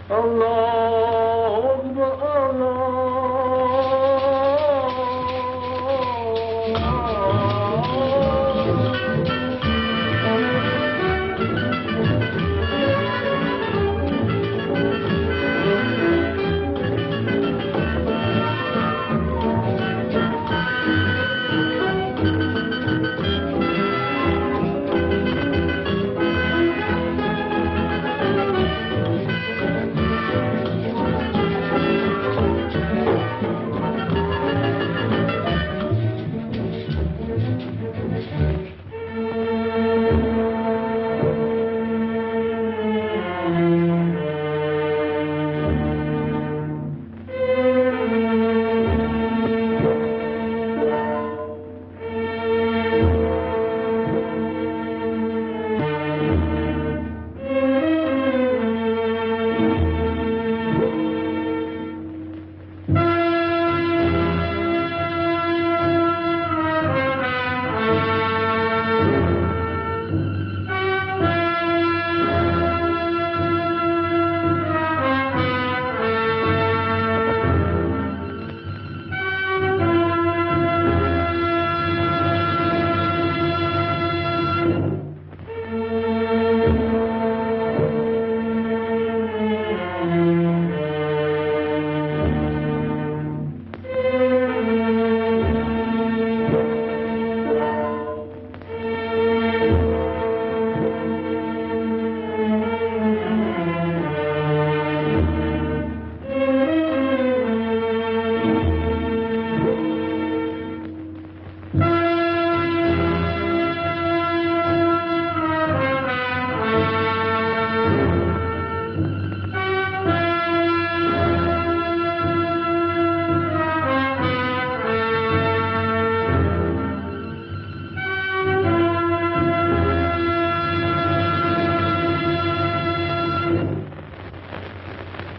Allah Akbar, Allah.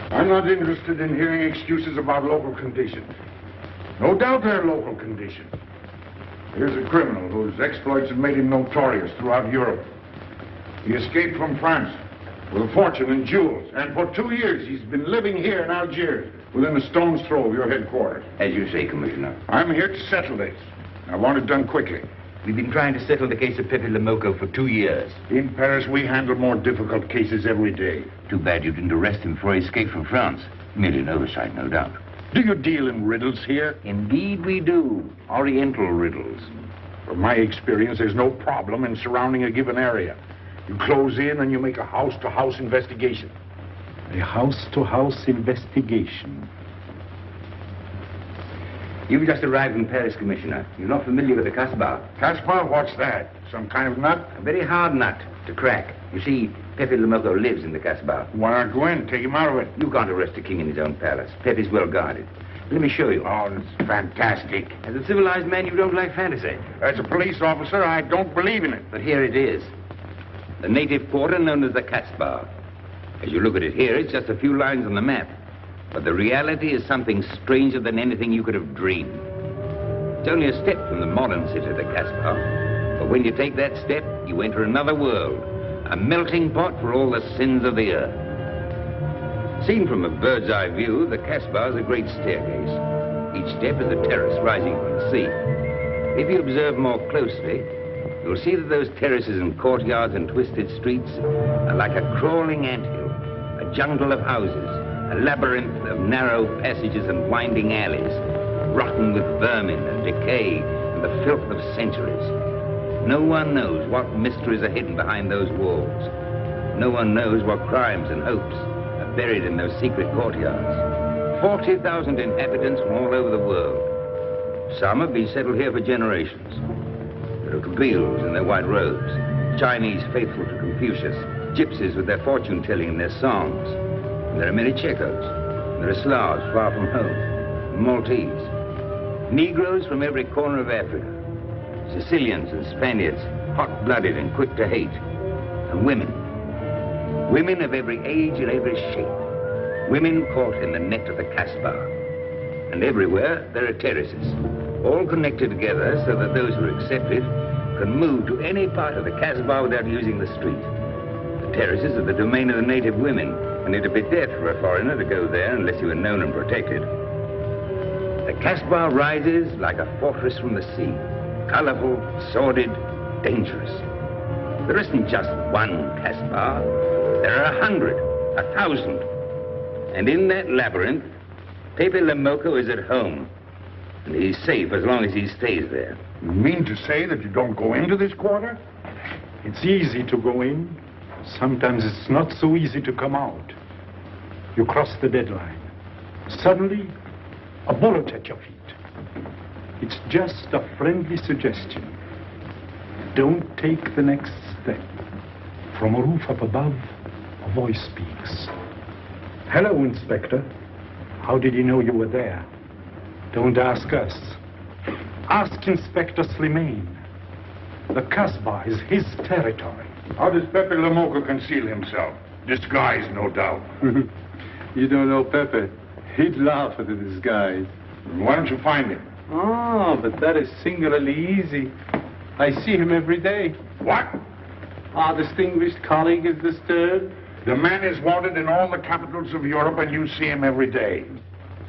I'm not interested in hearing excuses about local conditions. No doubt they're local conditions. Here's a criminal whose exploits have made him notorious throughout Europe. He escaped from France with a fortune in jewels, and for 2 years he's been living here in Algiers, within a stone's throw of your headquarters. As you say, Commissioner. I'm here to settle this. I want it done quickly. We've been trying to settle the case of Pepe le Moko for 2 years. In Paris, we handle more difficult cases every day. Too bad you didn't arrest him before he escaped from France. Merely an oversight, no doubt. Do you deal in riddles here? Indeed we do. Oriental riddles. From my experience, there's no problem in surrounding a given area. You close in and you make a house-to-house investigation. A house-to-house investigation. You've just arrived in Paris, Commissioner. You're not familiar with the Casbah. Casbah? What's that? Some kind of nut? A very hard nut to crack. You see, Pepe le Moko lives in the Casbah. Why not go in? Take him out of it. You can't arrest a king in his own palace. Pepe's well guarded. Let me show you. Oh, that's fantastic. As a civilized man, you don't like fantasy. As a police officer, I don't believe in it. But here it is. The native quarter known as the Casbah. As you look at it here, it's just a few lines on the map. But the reality is something stranger than anything you could have dreamed. It's only a step from the modern city, the Casbah. But when you take that step, you enter another world. A melting pot for all the sins of the earth. Seen from a bird's eye view, the Casbah is a great staircase. Each step is a terrace rising from the sea. If you observe more closely, you'll see that those terraces and courtyards and twisted streets are like a crawling anthill, a jungle of houses, a labyrinth of narrow passages and winding alleys, rotten with vermin and decay and the filth of centuries. No one knows what mysteries are hidden behind those walls. No one knows what crimes and hopes are buried in those secret courtyards. 40,000 inhabitants from all over the world. Some have been settled here for generations. There are Kabyles in their white robes, Chinese faithful to Confucius, gypsies with their fortune-telling and their songs. And there are many Checos. There are Slavs far from home, Maltese. Negroes from every corner of Africa. Sicilians and Spaniards, hot-blooded and quick to hate. And women. Women of every age and every shape. Women caught in the net of the Casbah. And everywhere there are terraces, all connected together so that those who are accepted can move to any part of the Casbah without using the street. The terraces are the domain of the native women, and it'd be death for a foreigner to go there unless you were known and protected. The Casbah rises like a fortress from the sea, colorful, sordid, dangerous. There isn't just one Casbah. There are 100, 1,000. And in that labyrinth, Pepe le Moko is at home. And he's safe as long as he stays there. You mean to say that you don't go into this quarter? It's easy to go in. Sometimes it's not so easy to come out. You cross the deadline. Suddenly, a bullet at your feet. It's just a friendly suggestion. Don't take the next step. From a roof up above, a voice speaks. Hello, Inspector. How did you know you were there? Don't ask us. Ask Inspector Slimane. The Casbah is his territory. How does Pepe le Moko conceal himself? Disguise, no doubt. You don't know Pepe. He'd laugh at the disguise. Why don't you find him? Oh, but that is singularly easy. I see him every day. What? Our distinguished colleague is disturbed. The man is wanted in all the capitals of Europe, and you see him every day.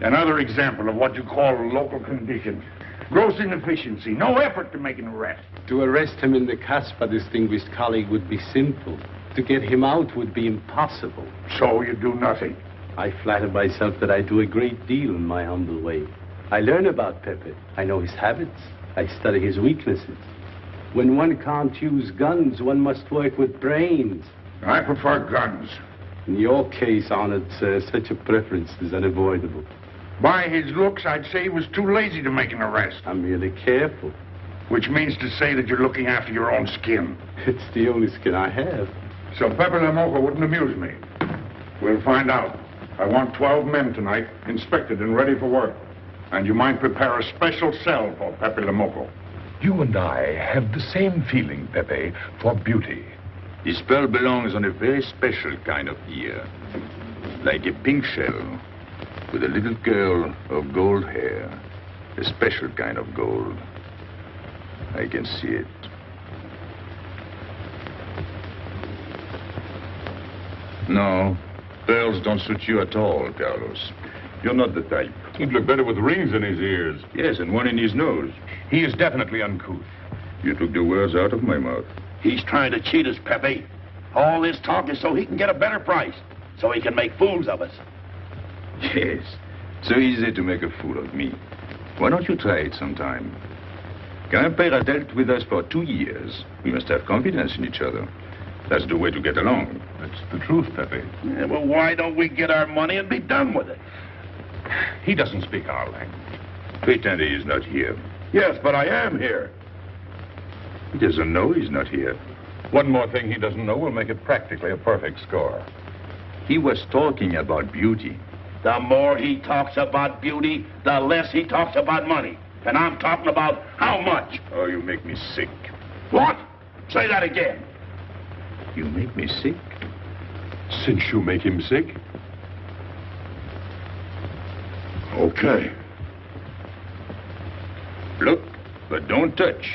Another example of what you call local conditions. Gross inefficiency, no effort to make an arrest. To arrest him in the Casbah, distinguished colleague, would be simple. To get him out would be impossible. So you do nothing. I flatter myself that I do a great deal in my humble way. I learn about Pepe. I know his habits. I study his weaknesses. When one can't use guns, one must work with brains. I prefer guns. In your case, honored sir, such a preference is unavoidable. By his looks, I'd say he was too lazy to make an arrest. I'm merely careful. Which means to say that you're looking after your own skin. It's the only skin I have. So Pepe le Moko wouldn't amuse me. We'll find out. I want 12 men tonight, inspected and ready for work. And you might prepare a special cell for Pepe le Moko. You and I have the same feeling, Pepe, for beauty. The spell belongs on a very special kind of ear. Like a pink shell, with a little girl of gold hair. A special kind of gold. I can see it. No, pearls don't suit you at all, Carlos. You're not the type. He'd look better with rings in his ears. Yes, and one in his nose. He is definitely uncouth. You took the words out of my mouth. He's trying to cheat us, Pepe. All this talk is so he can get a better price, so he can make fools of us. Yes, so easy to make a fool of me. Why don't you try it sometime? Grandpère has dealt with us for 2 years. We must have confidence in each other. That's the way to get along. That's the truth, Pepe. Yeah, well, why don't we get our money and be done with it? He doesn't speak our language. Pretend he is not here. Yes, but I am here. He doesn't know he's not here. One more thing he doesn't know will make it practically a perfect score. He was talking about beauty. The more he talks about beauty, the less he talks about money. And I'm talking about how much. Oh, you make me sick. What? Say that again. You make me sick? Since you make him sick? Okay. Look, but don't touch.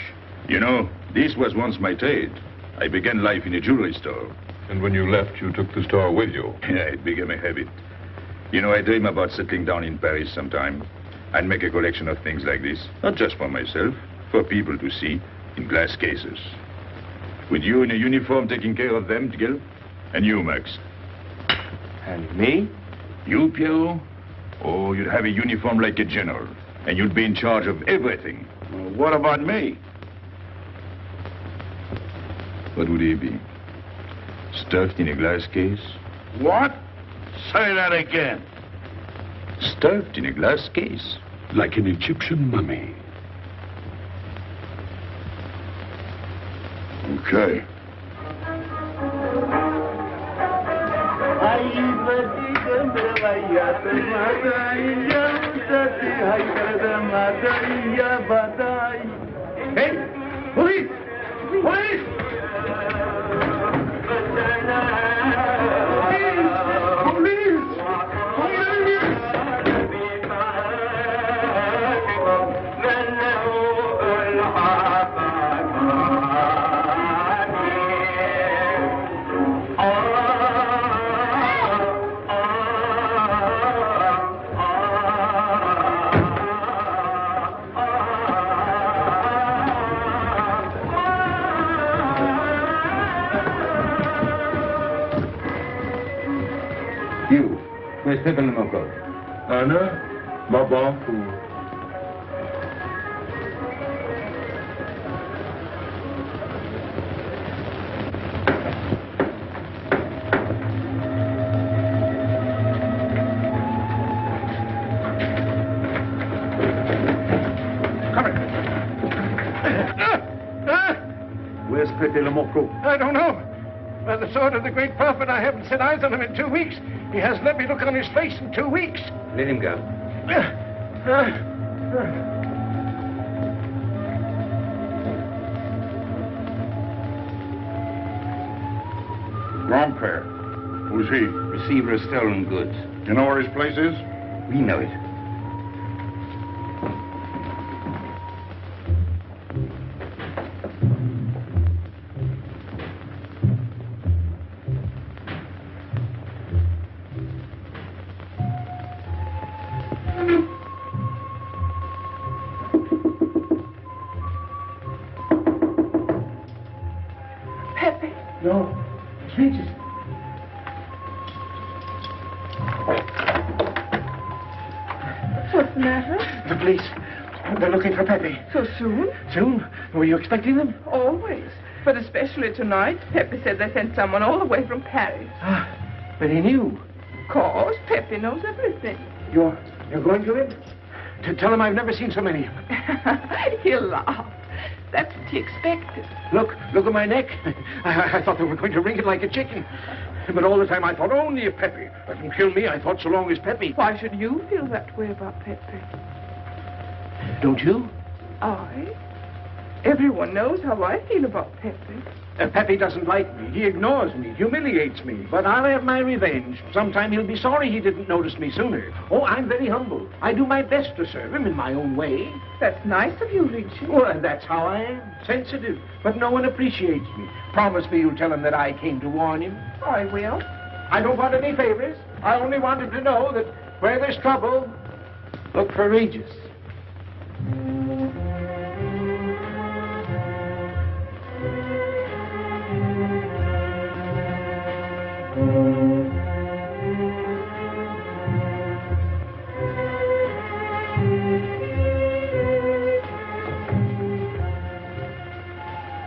You know, this was once my trade. I began life in a jewelry store. And when you left, you took the store with you. Yeah, it became a habit. You know, I dream about settling down in Paris sometime. I'd make a collection of things like this. Not just for myself, for people to see, in glass cases. With you in a uniform taking care of them, Gil? And you, Max? And me? You, Pierrot? Oh, you'd have a uniform like a general. And you'd be in charge of everything. Well, what about me? What would he be? Stuffed in a glass case? What? Say that again. Stuffed in a glass case. Like an Egyptian mummy. Okay. Hey! Police! Police! Police! Where's Pepe le Moko? Anna, Mabafu. Where's Pepe le Moko? I don't know. By the sword of the great prophet, I haven't set eyes on him in 2 weeks. He hasn't let me look on his face in 2 weeks. Let him go. Grandpère. Who's he? Receiver of stolen goods. You know where his place is? We know it. Pepe. No. It's Regis. What's the matter? The police. They're looking for Pepe. So soon? Soon? Were you expecting them? Always. But especially tonight. Pepe said they sent someone all the way from Paris. Ah, but he knew. Of course, Pepe knows everything. You're going to him? To tell him I've never seen so many. He'll laugh. That's what he expected. Look at my neck. I thought they were going to wring it like a chicken. But all the time I thought only of Pepe. Let them kill me, I thought so long as Pepe. Why should you feel that way about Pepe? Don't you? I? Everyone knows how I feel about Pepe. Pepe doesn't like me. He ignores me, humiliates me. But I'll have my revenge. Sometime he'll be sorry he didn't notice me sooner. Oh, I'm very humble. I do my best to serve him in my own way. That's nice of you, Regis. Well, that's how I am. Sensitive. But no one appreciates me. Promise me you'll tell him that I came to warn him. I will. I don't want any favors. I only want him to know that where there's trouble, look for Regis.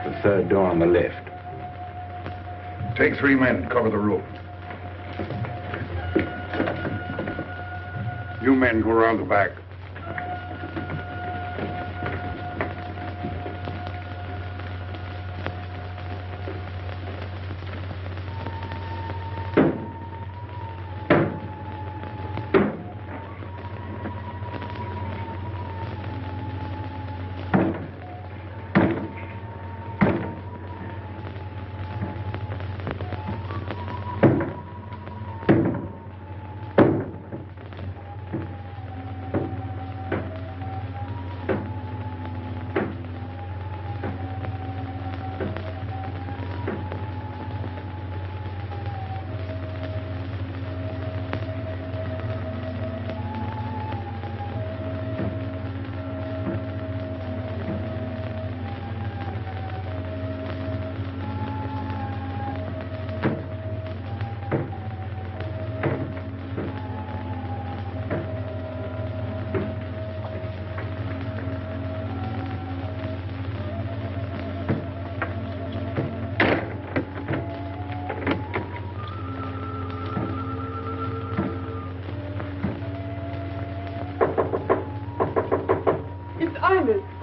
The third door on the left. Take 3 men, cover the roof. You men go around the back.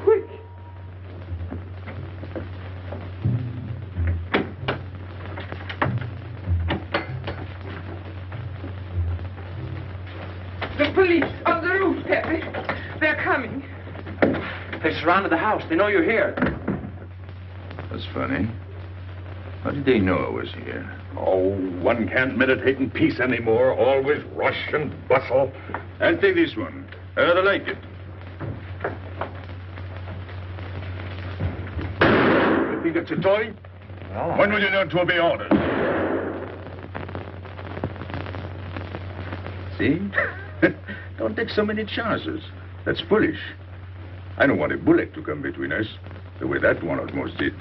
Quick! The police on the roof, Pepe. They're coming. They surrounded the house. They know you're here. That's funny. How did they know I was here? Oh, one can't meditate in peace anymore. Always rush and bustle. I'll take this one. I rather like it. You think it's a toy? Oh. When will you learn to obey orders? See? Don't take so many chances. That's foolish. I don't want a bullet to come between us, the way that one almost did.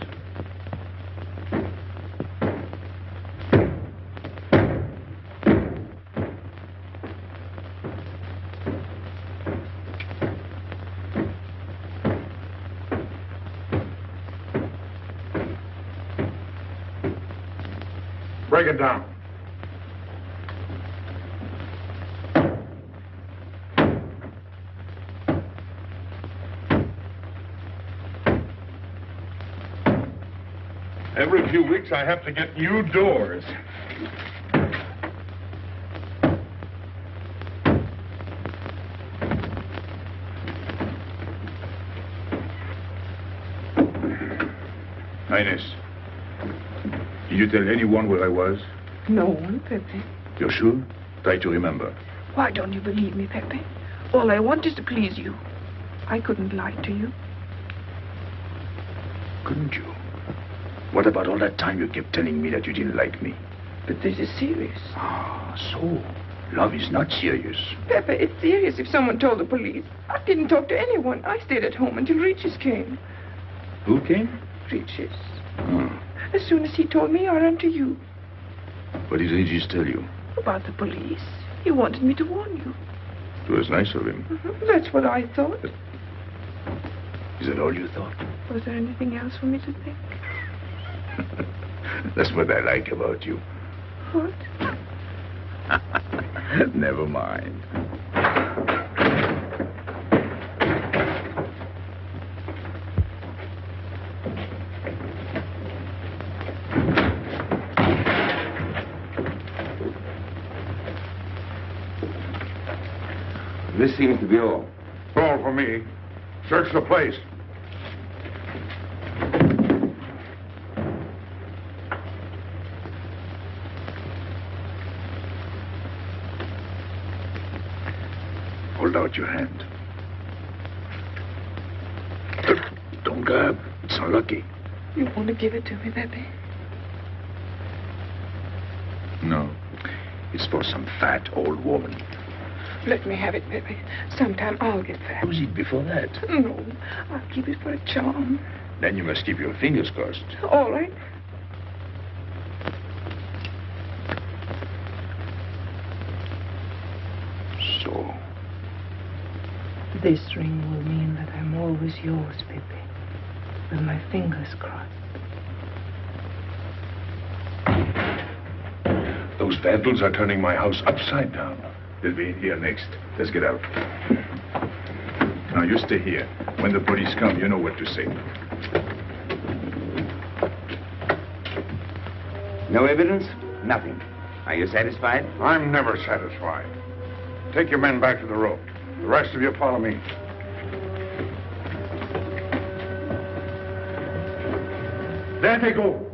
Break it down. Every few weeks I have to get new doors. Highness, did you tell anyone where I was? No one, Pepe. You're sure? Try to remember. Why don't you believe me, Pepe? All I want is to please you. I couldn't lie to you. Couldn't you? What about all that time you kept telling me that you didn't like me? But this is serious. Ah, so love is not serious. Pepe, it's serious if someone told the police. I didn't talk to anyone. I stayed at home until Regis came. Who came? Regis. Hmm. As soon as he told me, I ran to you. What did Regis tell you? About the police. He wanted me to warn you. It was nice of him. That's what I thought. Is that all you thought? Was there anything else for me to think? That's what I like about you. What? Never mind. This seems to be all. All for me. Search the place. Hold out your hand. Don't grab. It's unlucky. You want to give it to me, Pepe? No. It's for some fat old woman. Let me have it, Pepe. Sometime I'll get fat. Use it before that. No, I'll keep it for a charm. Then you must keep your fingers crossed. All right. So. This ring will mean that I'm always yours, Pepe. With my fingers crossed. Those vandals are turning my house upside down. They'll be in here next. Let's get out. Now, you stay here. When the police come, you know what to say. No evidence? Nothing. Are you satisfied? I'm never satisfied. Take your men back to the road. The rest of you follow me. There they go.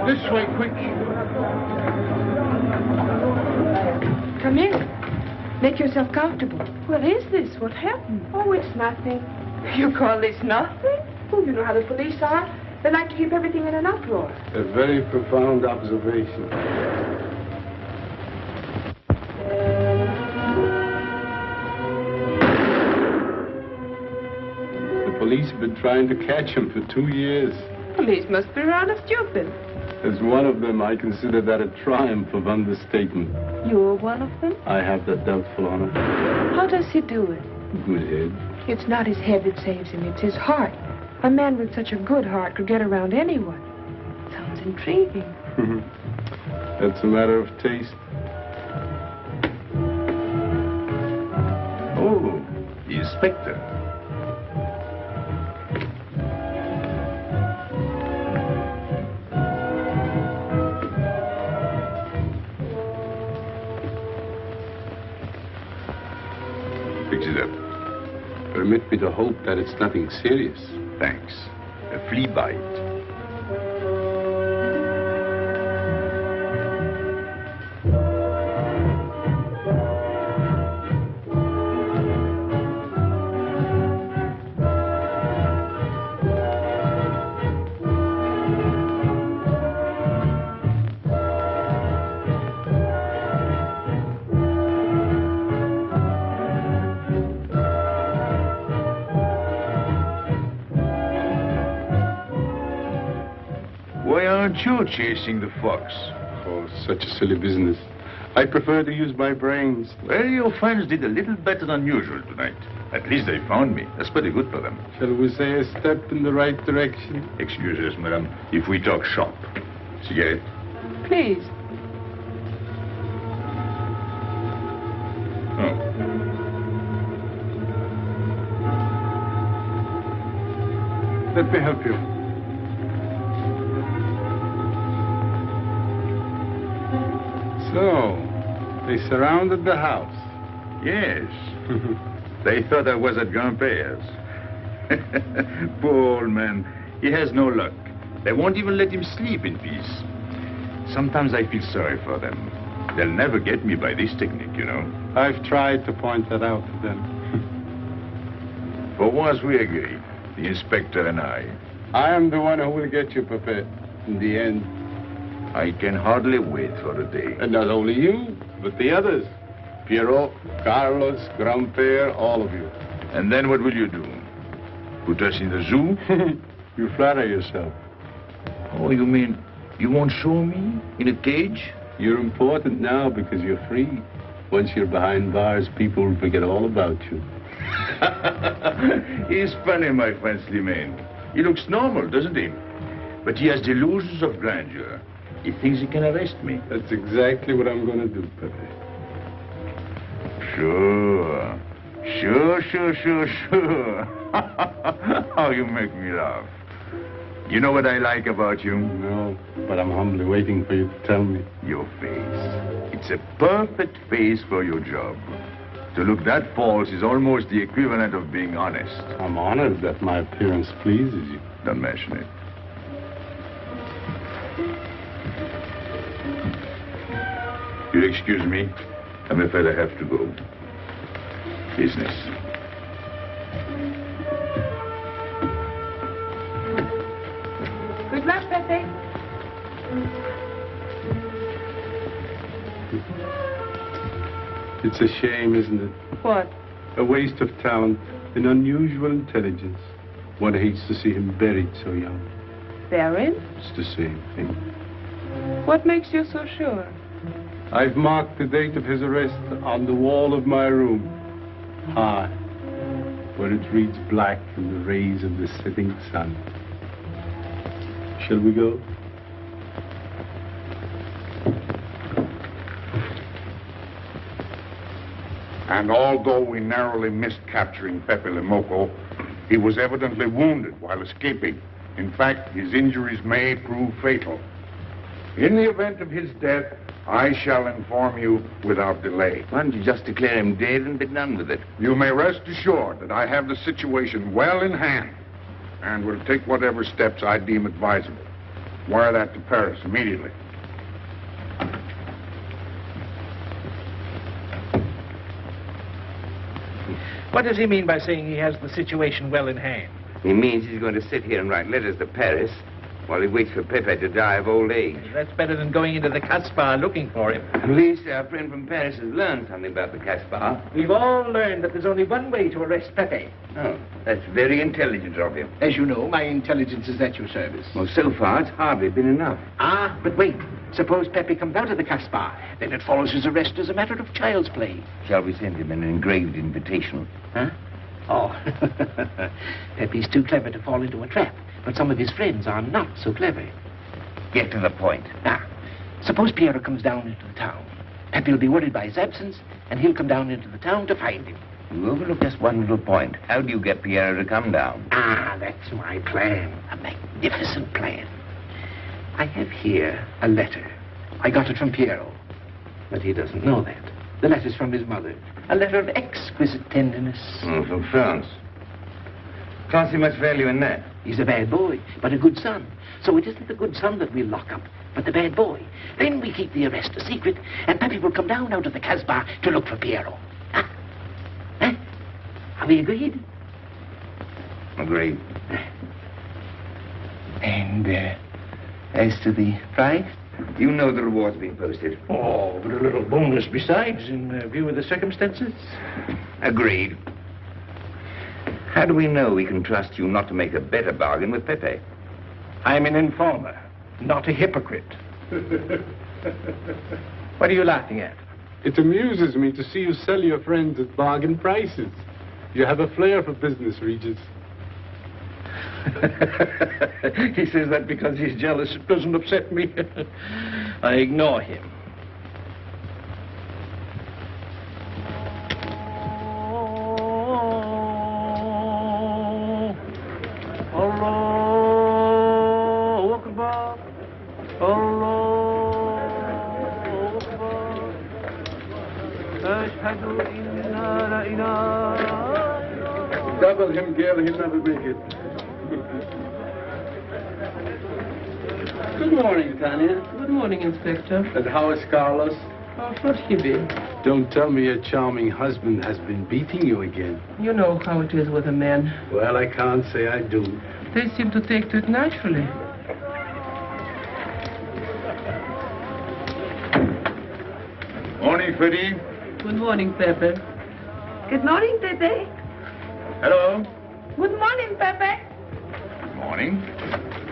This way, quick. Come in. Make yourself comfortable. What is this? What happened? Oh, it's nothing. You call this nothing? Oh, you know how the police are. They like to keep everything in an uproar. A very profound observation. The police have been trying to catch him for 2 years. Police must be rather stupid. As one of them, I consider that a triumph of understatement. You're one of them? I have that doubtful honor. How does he do it? Good head. It's not his head that saves him, it's his heart. A man with such a good heart could get around anyone. Sounds intriguing. That's a matter of taste. Inspector. Fix it up. Permit me to hope that it's nothing serious. Thanks. A flea bite. Why aren't you chasing the fox? Oh, such a silly business. I prefer to use my brains. Well, your friends did a little better than usual tonight. At least they found me. That's pretty good for them. Shall we say a step in the right direction? Excuse us, madam, if we talk shop. Cigarette? Please. Oh. Let me help you. So, they surrounded the house. Yes. They thought I was at Grandpère's. Poor old man. He has no luck. They won't even let him sleep in peace. Sometimes I feel sorry for them. They'll never get me by this technique, you know. I've tried to point that out to them. For once we agree, the inspector and I. I am the one who will get you, Pepe, in the end. I can hardly wait for the day. And not only you, but the others. Pierrot, Carlos, Grandpère, all of you. And then what will you do? Put us in the zoo? You flatter yourself. Oh, you mean you won't show me in a cage? You're important now because you're free. Once you're behind bars, people will forget all about you. He's funny, my friend Slimane. He looks normal, doesn't he? But he has delusions of grandeur. He thinks he can arrest me. That's exactly what I'm going to do, Pepe. Sure. Sure. Oh, you make me laugh. You know what I like about you? No, but I'm humbly waiting for you to tell me. Your face. It's a perfect face for your job. To look that false is almost the equivalent of being honest. I'm honored that my appearance pleases you. Don't mention it. You'll excuse me. I'm afraid I have to go. Business. Good luck, Pepe. It's a shame, isn't it? What? A waste of talent, an unusual intelligence. One hates to see him buried so young. Buried? It's the same thing. What makes you so sure? I've marked the date of his arrest on the wall of my room. High, where it reads black in the rays of the setting sun. Shall we go? And although we narrowly missed capturing Pepe le Moko, he was evidently wounded while escaping. In fact, his injuries may prove fatal. In the event of his death, I shall inform you without delay. Why don't you just declare him dead and be done with it? You may rest assured that I have the situation well in hand and will take whatever steps I deem advisable. Wire that to Paris immediately. What does he mean by saying he has the situation well in hand? He means he's going to sit here and write letters to Paris while he waits for Pepe to die of old age. That's better than going into the Casbah looking for him. At least our friend from Paris has learned something about the Casbah. We've all learned that there's only one way to arrest Pepe. Oh, that's very intelligent of him. As you know, my intelligence is at your service. Well, so far, it's hardly been enough. Ah, but wait. Suppose Pepe comes out of the Casbah. Then it follows his arrest as a matter of child's play. Shall we send him an engraved invitation? Huh? Oh, Pepe's too clever to fall into a trap. But some of his friends are not so clever. Get to the point. Now, suppose Piero comes down into the town. Pepe will be worried by his absence, and he'll come down into the town to find him. You overlook just one little point. How do you get Piero to come down? Ah, that's my plan. A magnificent plan. I have here a letter. I got it from Piero. But he doesn't know that. The letter's from his mother. A letter of exquisite tenderness. From France. Can't see much value in that. He's a bad boy, but a good son. So it isn't the good son that we'll lock up, but the bad boy. Then we keep the arrest a secret, and Pepe will come down out of the Casbah to look for Piero. Huh? Huh? Are we agreed? Agreed. And, as to the price? You know the reward's been posted. Oh, but a little bonus besides, in view of the circumstances. Agreed. How do we know we can trust you not to make a better bargain with Pepe? I'm an informer, not a hypocrite. What are you laughing at? It amuses me to see you sell your friends at bargain prices. You have a flair for business, Regis. He says that because he's jealous. It doesn't upset me. I ignore him. Double him, girl, he'll never make it. Good morning, Tanya. Good morning, Inspector. And how is Carlos? Oh, forgive. Don't tell me your charming husband has been beating you again. You know how it is with a man. Well, I can't say I do. They seem to take to it naturally. Morning, Freddie. Good morning, Pepe. Good morning, Pepe. Hello. Good morning, Pepe. Morning.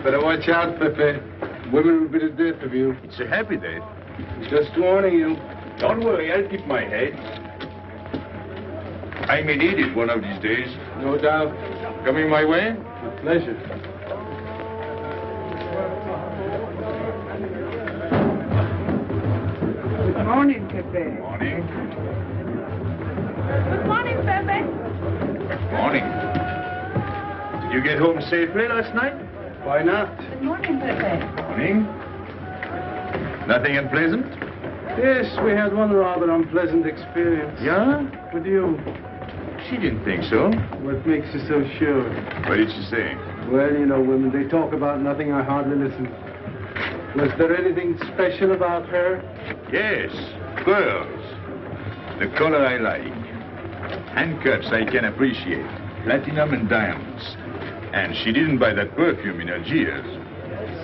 Better watch out, Pepe. Women will be the death of you. It's a happy day. Just warning you. Don't worry, I'll keep my head. I may need it one of these days. No doubt. Coming my way? With pleasure. Good morning, Pepe. Morning. Good morning, Pepe. Morning. Did you get home safely last night? Why not? Good morning, Pepe. Morning. Nothing unpleasant? Yes, we had one rather unpleasant experience. Yeah? With you. She didn't think so. What makes you so sure? What did she say? Well, you know, women, they talk about nothing. I hardly listen. Was there anything special about her? Yes, pearls. The color I like. Handcuffs I can appreciate. Platinum and diamonds. And she didn't buy that perfume in Algiers.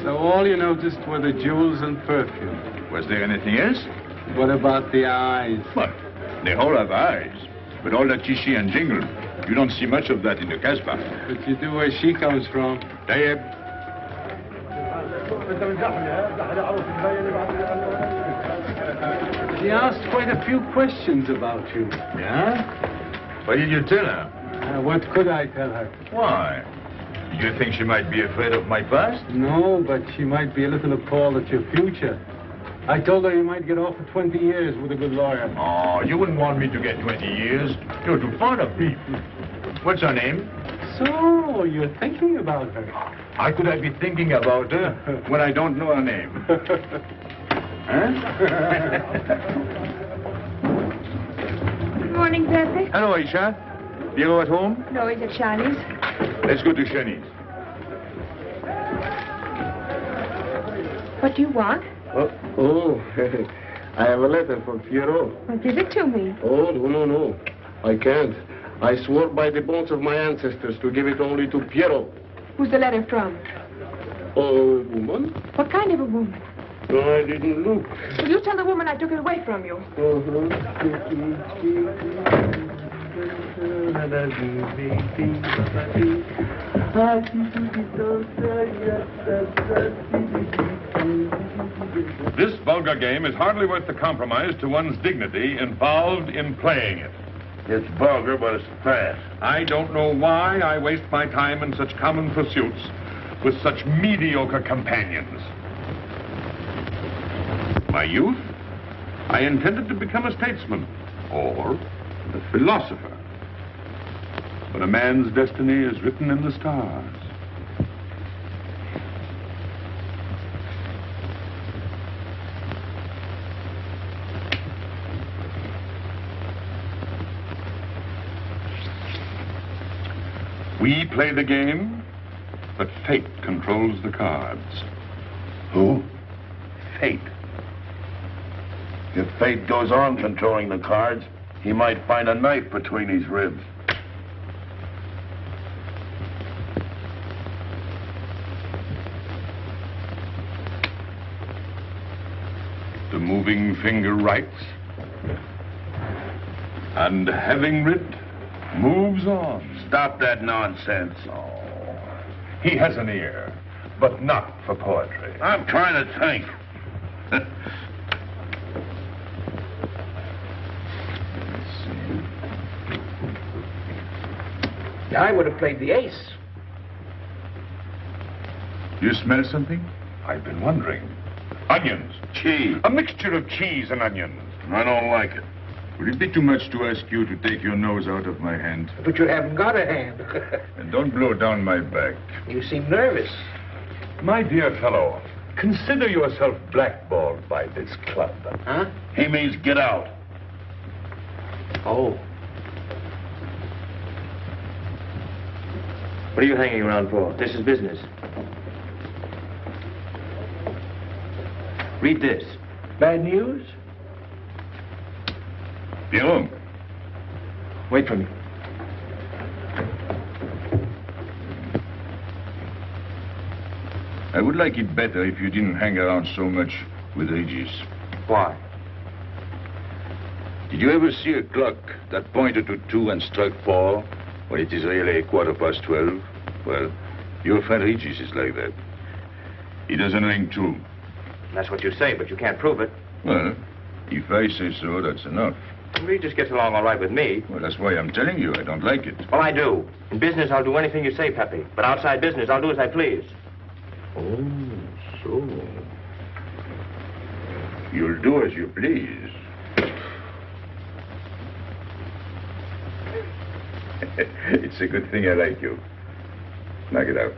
So all you noticed were the jewels and perfume. Was there anything else? What about the eyes? What? They all have eyes. But all that chichi and jingle, you don't see much of that in the Casbah. But you do where she comes from. Tayyip. She asked quite a few questions about you. Yeah? What did you tell her? What could I tell her? Why? Did you think she might be afraid of my past? No, but she might be a little appalled at your future. I told her you might get off for 20 years with a good lawyer. Oh, you wouldn't want me to get 20 years. You're too fond of me. What's her name? So, you're thinking about her. How could I be thinking about her when I don't know her name? Huh? Good morning, Pepe. Hello, Aisha. Piero at home? No, he's at Shani's. Let's go to Shani's. What do you want? I have a letter from Piero. Well, give it to me. Oh, no. I can't. I swore by the bones of my ancestors to give it only to Piero. Who's the letter from? Oh, woman? What kind of a woman? No, I didn't look. Will you tell the woman I took it away from you? This vulgar game is hardly worth the compromise to one's dignity involved in playing it. It's vulgar, but it's fast. I don't know why I waste my time in such common pursuits with such mediocre companions. My youth, I intended to become a statesman or a philosopher. But a man's destiny is written in the stars. We play the game, but fate controls the cards. Who? Fate. If fate goes on controlling the cards, he might find a knife between his ribs. The moving finger writes, and having writ, moves on. Stop that nonsense. Oh, he has an ear, but not for poetry. I'm trying to think. I would have played the ace. You smell something? I've been wondering. Onions. Cheese. A mixture of cheese and onions. I don't like it. Would it be too much to ask you to take your nose out of my hand? But you haven't got a hand. And don't blow down my back. You seem nervous. My dear fellow, consider yourself blackballed by this club. Huh? He means get out. Oh. What are you hanging around for? This is business. Read this. Bad news? Pierrot. Wait for me. I would like it better if you didn't hang around so much with Regis. Why? Did you ever see a clock that pointed to 2 and struck 4 when it is really 12:15? Well, your friend Regis is like that. He doesn't ring 2. That's what you say, but you can't prove it. Well, if I say so, that's enough. Regis gets along all right with me. Well, that's why I'm telling you. I don't like it. Well, I do. In business, I'll do anything you say, Pepe. But outside business, I'll do as I please. Oh, so. You'll do as you please. It's a good thing I like you. Knock it out.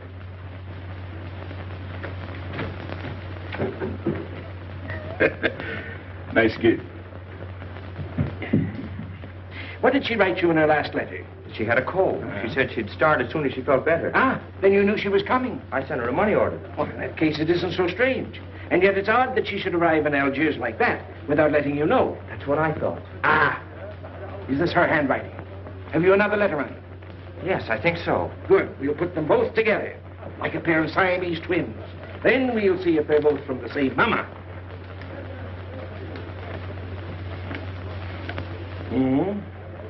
Nice kid. What did she write you in her last letter? She had a cold. She said she'd start as soon as she felt better. Ah, then you knew she was coming. I sent her a money order. Well, in that case, it isn't so strange. And yet it's odd that she should arrive in Algiers like that, without letting you know. That's what I thought. Ah, is this her handwriting? Have you another letter on it? Yes, I think so. Good. We'll put them both together, like a pair of Siamese twins. Then we'll see if they're both from the same mama.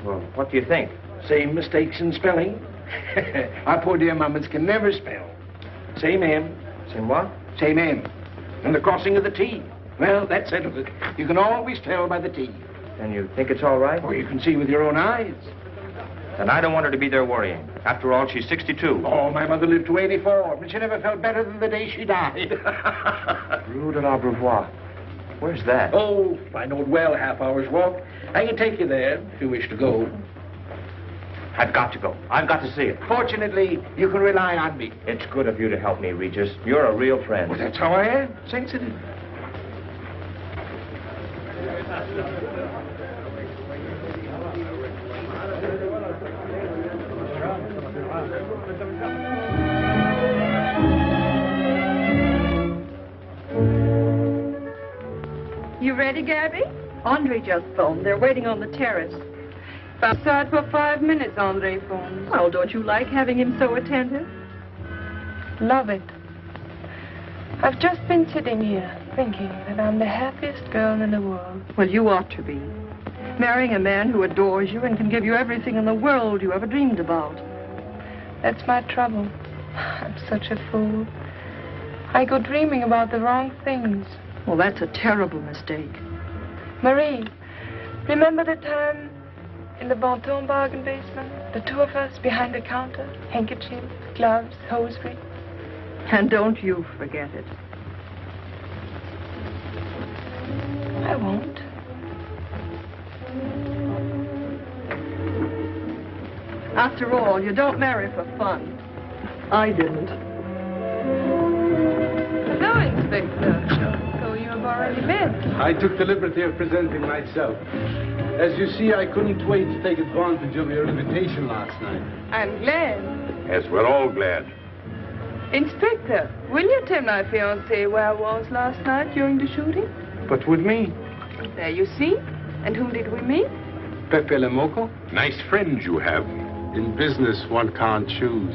Well, what do you think? Same mistakes in spelling. Our poor dear mamas can never spell. Same M. Same what? Same M. And the crossing of the T. Well, that settles it. You can always tell by the T. And you think it's all right? Or you can see with your own eyes. And I don't want her to be there worrying. After all, she's 62. Oh, my mother lived to 84, but she never felt better than the day she died. Rue de l'Abreuvoir. Where's that? Oh, I know it well, a half hour's walk. I can take you there if you wish to go. I've got to go. I've got to see it. Fortunately, you can rely on me. It's good of you to help me, Regis. You're a real friend. Well, that's how I am. Sensitive. You ready, Gaby? Andre just phoned. They're waiting on the terrace. Outside for 5 minutes, Andre phones. Well, don't you like having him so attentive? Love it. I've just been sitting here thinking that I'm the happiest girl in the world. Well, you ought to be. Marrying a man who adores you and can give you everything in the world you ever dreamed about. That's my trouble. I'm such a fool. I go dreaming about the wrong things. Well, that's a terrible mistake. Marie, remember the time in the Bonton bargain basement? The two of us behind the counter, handkerchiefs, gloves, hosiery. And don't you forget it. I won't. I'll After all, you don't marry for fun. I didn't. Hello, Inspector. So you have already met. I took the liberty of presenting myself. As you see, I couldn't wait to take advantage of your invitation last night. I'm glad. Yes, we're all glad. Inspector, will you tell my fiancé where I was last night during the shooting? But with me? There you see. And whom did we meet? Pepe le Moko? Nice friends you have. In business, one can't choose.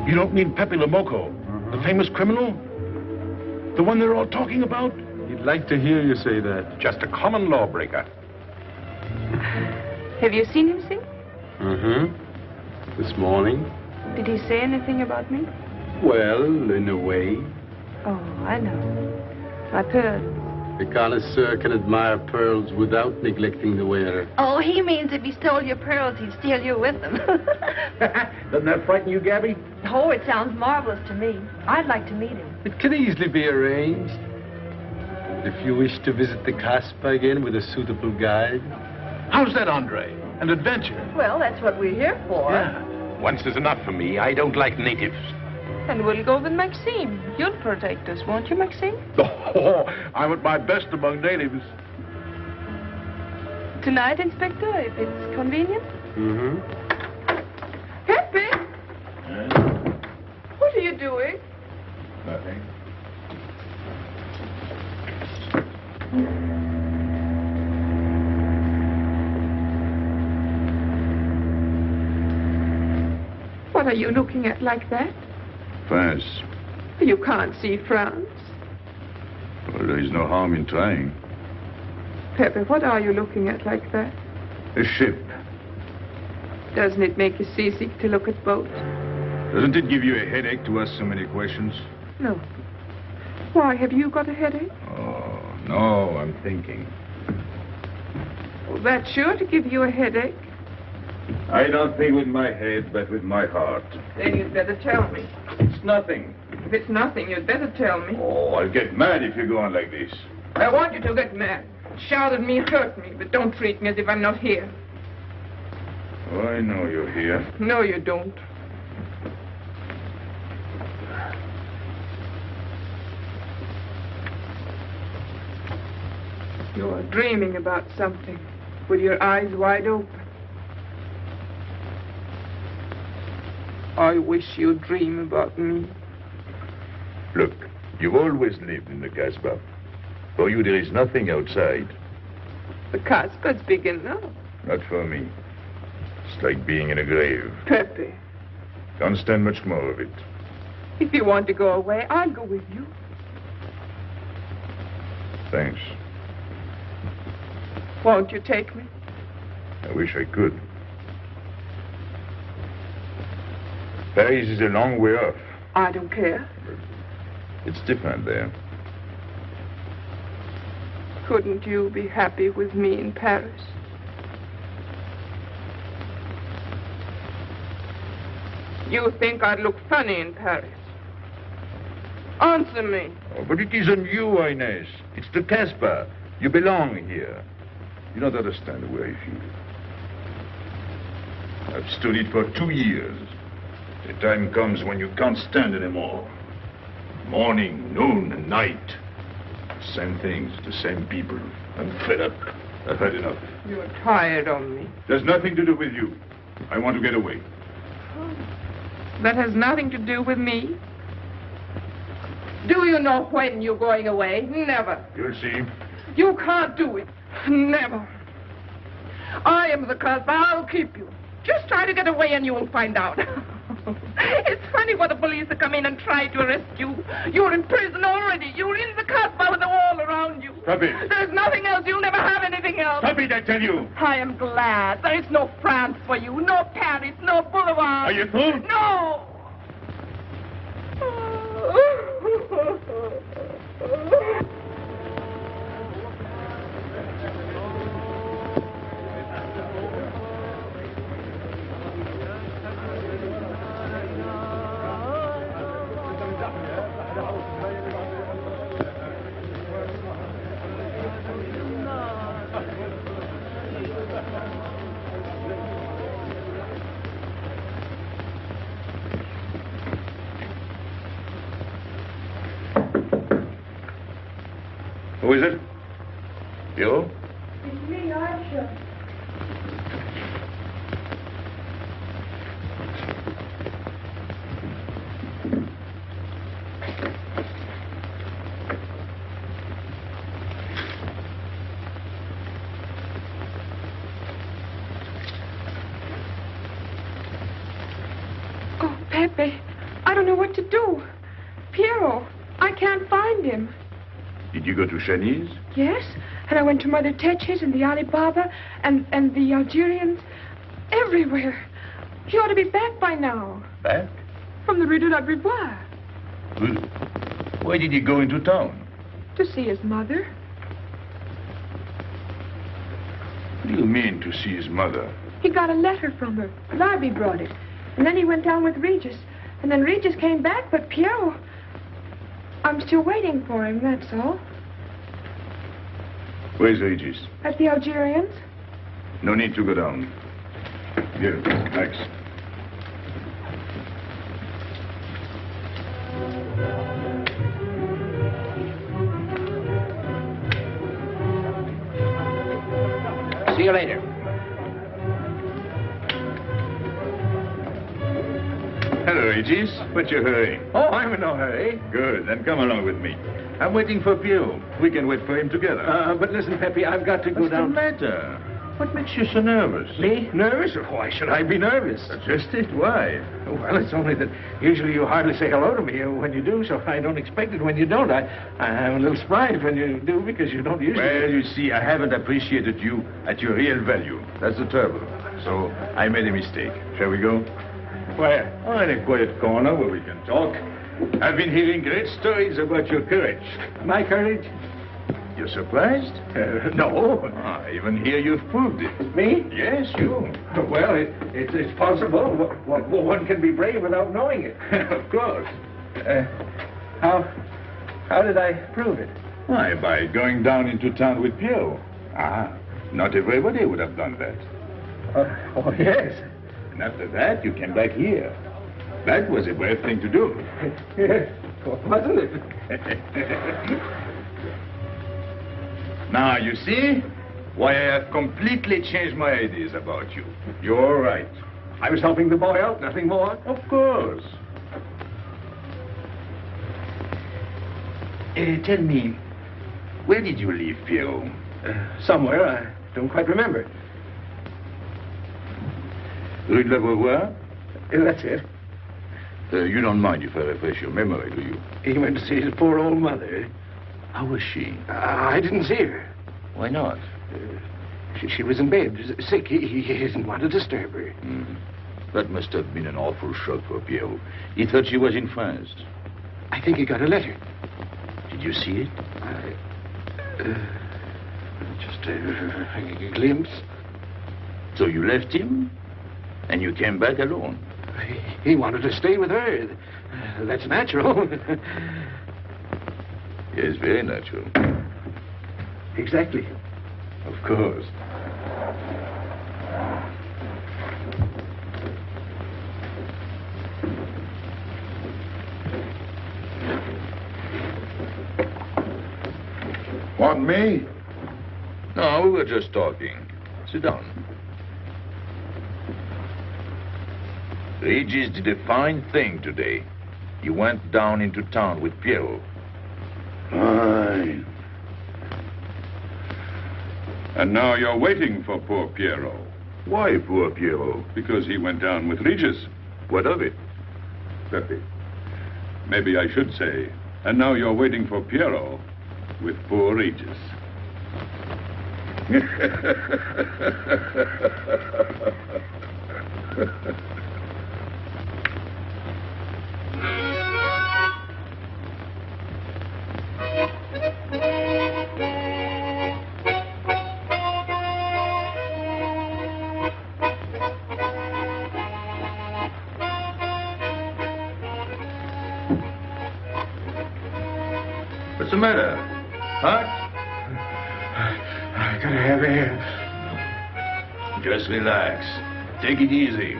You don't mean Pepe le Moko, the famous criminal? The one they're all talking about? He'd like to hear you say that. Just a common lawbreaker. Have you seen him since? Mm-hmm. This morning? Did he say anything about me? Well, in a way. Oh, I know. My pearl. The connoisseur can admire pearls without neglecting the wearer. Oh, he means if he stole your pearls, he'd steal you with them. Doesn't that frighten you, Gaby? Oh, it sounds marvelous to me. I'd like to meet him. It can easily be arranged. If you wish to visit the Casbah again with a suitable guide. How's that, Andre? An adventure? Well, that's what we're here for. Yeah. Once is enough for me. I don't like natives. And we'll go with Maxime. You'll protect us, won't you, Maxime? Oh, I'm at my best among natives. Tonight, Inspector, if it's convenient? Mm-hmm. Pepe! What are you doing? Nothing. What are you looking at like that? France. You can't see France. Well, there is no harm in trying. Pepe, what are you looking at like that? A ship. Doesn't it make you seasick to look at boats? Doesn't it give you a headache to ask so many questions? No. Why, have you got a headache? Oh, no, I'm thinking. Well, that's sure to give you a headache. I don't think with my head, but with my heart. Then you'd better tell me. It's nothing. If it's nothing, you'd better tell me. Oh, I'll get mad if you go on like this. I want you to get mad. Shout at me, hurt me, but don't treat me as if I'm not here. Oh, I know you're here. No, you don't. You're dreaming about something with your eyes wide open. I wish you'd dream about me. Look, you've always lived in the Casbah. For you, there is nothing outside. The Casbah's big enough. Not for me. It's like being in a grave. Pepe, Can't stand much more of it. if you want to go away, I'll go with you. Thanks. Won't you take me? I wish I could. Paris is a long way off. I don't care. It's different there. Couldn't you be happy with me in Paris? You think I'd look funny in Paris? Answer me. Oh, but it isn't you, Inez. It's the Casbah. You belong here. You don't understand the way I feel. I've stood it for 2 years. The time comes when you can't stand anymore. Morning, noon, and night. Same things, the same people. I'm fed up. I've had enough. You're tired of me. There's nothing to do with you. I want to get away. That has nothing to do with me. Do you know when you're going away? Never. You'll see. You can't do it. Never. I am the Casbah. I'll keep you. Just try to get away and you'll find out. It's funny for the police to come in and try to arrest you. You're in prison already. You're in the Casbah with the wall around you. Stop it. There's nothing else. You'll never have anything else. Stop it, I tell you. I am glad. There is no France for you. No Paris. No Boulevard. Are you through? No. Who is it? You? It's me, Archer. Oh, Pepe, I don't know what to do. Piero, I can't find him. Did you go to Chinese? Yes, and I went to Mother Tetche's and the Alibaba and the Algerians. Everywhere. He ought to be back by now. Back? From the Rue de la Brivoire. Why did he go into town? To see his mother. What do you mean, to see his mother? He got a letter from her. Larby brought it. And then he went down with Regis. And then Regis came back, but Piero... I'm still waiting for him, that's all. Where's Regis? At the Algerians. No need to go down. Here, thanks. See you later. Hello, Regis. What's your hurry? Oh, I'm in no hurry. Good, then come along with me. I'm waiting for Pio. We can wait for him together. But listen, Pepe, I've got to go What's down. the matter? What makes you so nervous? Me? Nervous? Why should I be nervous? That's just it. Why? Well, it's only that usually you hardly say hello to me when you do, so I don't expect it when you don't. I'm a little surprised when you do because you don't usually. Well, you see, I haven't appreciated you at your real value. That's the trouble. So I made a mistake. Shall we go? Where? Oh, in a quiet corner where we can talk. I've been hearing great stories about your courage. My courage? You're surprised? No. Even here you've proved it. Me? Yes, you. Well, it's possible. One can be brave without knowing it. Of course. How did I prove it? Why, by going down into town with Pio. Not everybody would have done that. Oh, yes. And after that, you came back here. That was a brave thing to do. Yes, wasn't it? Now, you see why I have completely changed my ideas about you. You're right. I was helping the boy out, nothing more. Of course. Tell me, where did you leave Pio? Somewhere, I don't quite remember. Rue de la Beauvoir? That's it. You don't mind if I refresh your memory, do you? He went to see his poor old mother. How was she? I didn't see her. Why not? She was in bed, sick. He didn't want to disturb her. That must have been an awful shock for Pierre. He thought she was in France. I think he got a letter. Did you see it? Just a glimpse. So you left him, and you came back alone? He wanted to stay with her. That's natural. Yes, very natural. Exactly. Of course. Want me? No, we were just talking. Sit down. Regis did a fine thing today. He went down into town with Piero. Fine. And now you're waiting for poor Piero. Why poor Piero? Because he went down with Regis. What of it? Pepe, maybe I should say, and now you're waiting for Piero with poor Regis. What's the matter? Hot? I gotta have air. Just relax. Take it easy.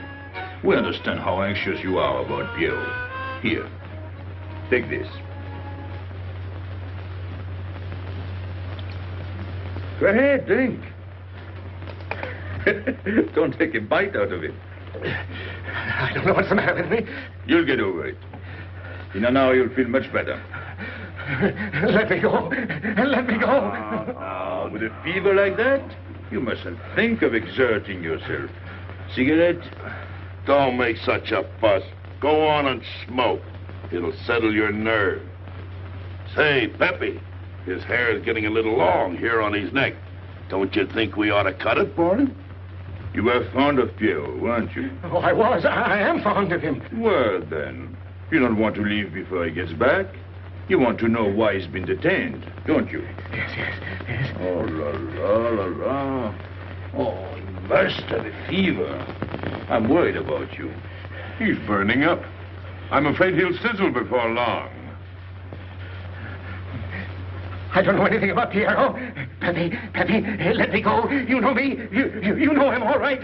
We understand how anxious you are about Piero. Here, take this. Go ahead, drink. Don't take a bite out of it. I don't know what's the matter with me. You'll get over it. In an hour, you'll feel much better. Let me go. Let me go. With a fever like that, you mustn't think of exerting yourself. Cigarette? Don't make such a fuss. Go on and smoke. It'll settle your nerve. Say, Pepe, his hair is getting a little long here on his neck. Don't you think we ought to cut it for him? You were fond of Piero, weren't you? Oh, I was. I am fond of him. Well, then, you don't want to leave before he gets back. You want to know why he's been detained, don't you? Yes. Oh, la, la. Oh, he must have a fever. I'm worried about you. He's burning up. I'm afraid he'll sizzle before long. I don't know anything about Piero. Pepe, let me go. You know me. You know him, all right.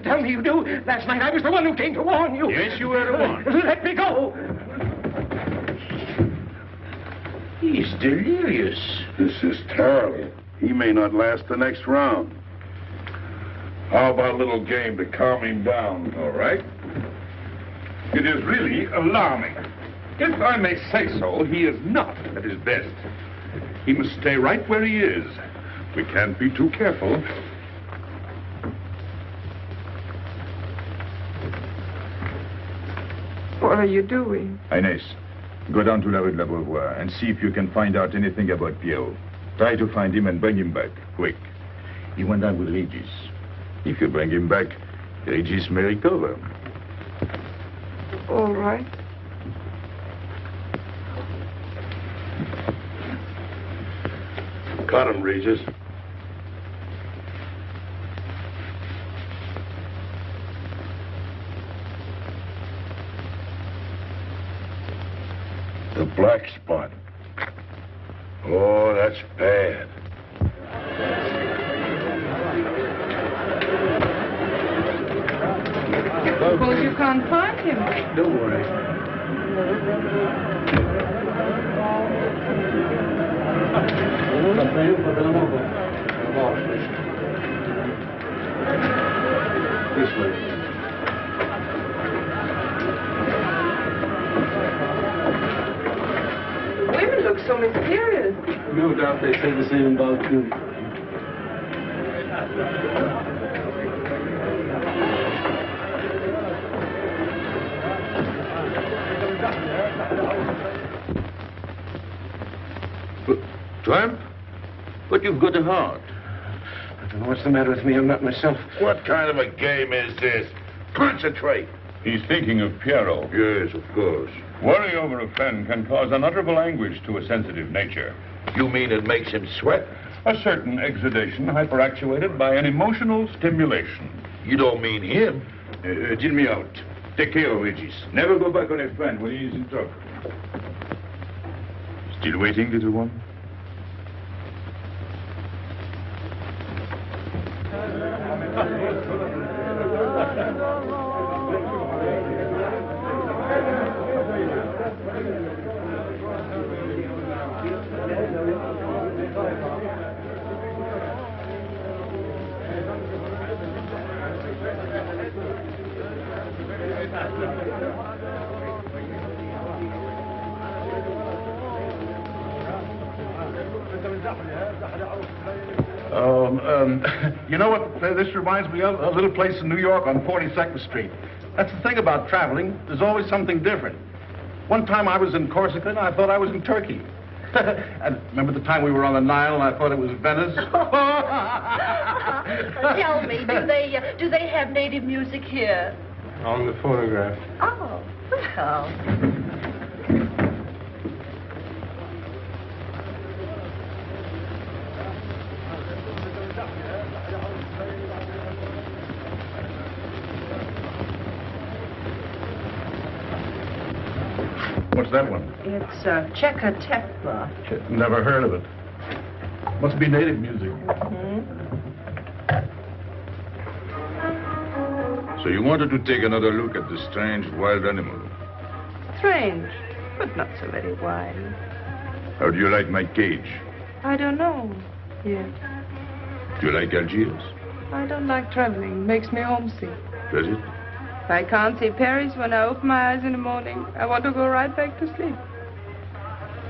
Tell me you do. Last night I was the one who came to warn you. Yes, you were the one. Let me go. He's delirious. This is terrible. He may not last the next round. How about a little game to calm him down? All right. It is really alarming. If I may say so, he is not at his best. He must stay right where he is. We can't be too careful. What are you doing? Inés, go down to La Rue de la Beauvoir and see if you can find out anything about Piero. Try to find him and bring him back, quick. He went out with Regis. If you bring him back, Regis may recover. All right. Cut him, Regis. The black spot. Oh, that's bad. Suppose you can't find him. Don't worry. This way. The women look so mysterious. No doubt they say the same about you. Tramp? But you've got a heart. I don't know what's the matter with me. I'm not myself. What kind of a game is this? Concentrate. He's thinking of Piero. Yes, of course. Worry over a friend can cause unutterable anguish to a sensitive nature. You mean it makes him sweat? A certain exudation hyperactuated by an emotional stimulation. You don't mean him? Deal me out. Take care of Regis. Never go back on a friend when he is in trouble. Still waiting, little one? You know what this reminds me of? A little place in New York on 42nd Street. That's the thing about traveling. There's always something different. One time I was in Corsica and I thought I was in Turkey. And remember the time we were on the Nile and I thought it was Venice? Tell me, do they have native music here? On the phonograph. Oh, well. What's that one? It's Cheka Tekla. Never heard of it. Must be native music. So you wanted to take another look at the strange wild animal. Strange, but not so very wild. How do you like my cage? I don't know yet. Do you like Algiers? I don't like traveling. It makes me homesick. Does it? If I can't see Paris when I open my eyes in the morning, I want to go right back to sleep.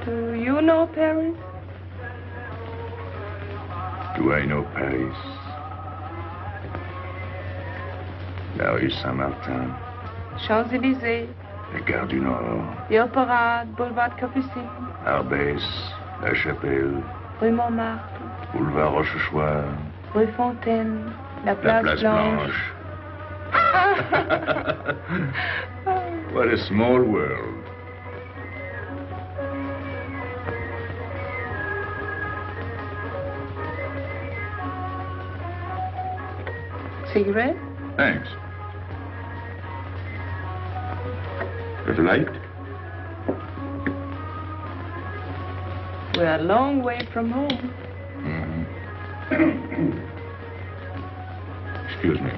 Do you know Paris? Do I know Paris? La rue Saint-Martin. Champs-Élysées, La Gare du Nord. the Opéra, Boulevard Capucine, Arbès. La Chapelle. Rue Montmartre, Boulevard Rochechouart. Rue Fontaine, la La Place Place Blanche. What a small world. Cigarette? Thanks. Got a light? We're a long way from home. Excuse me.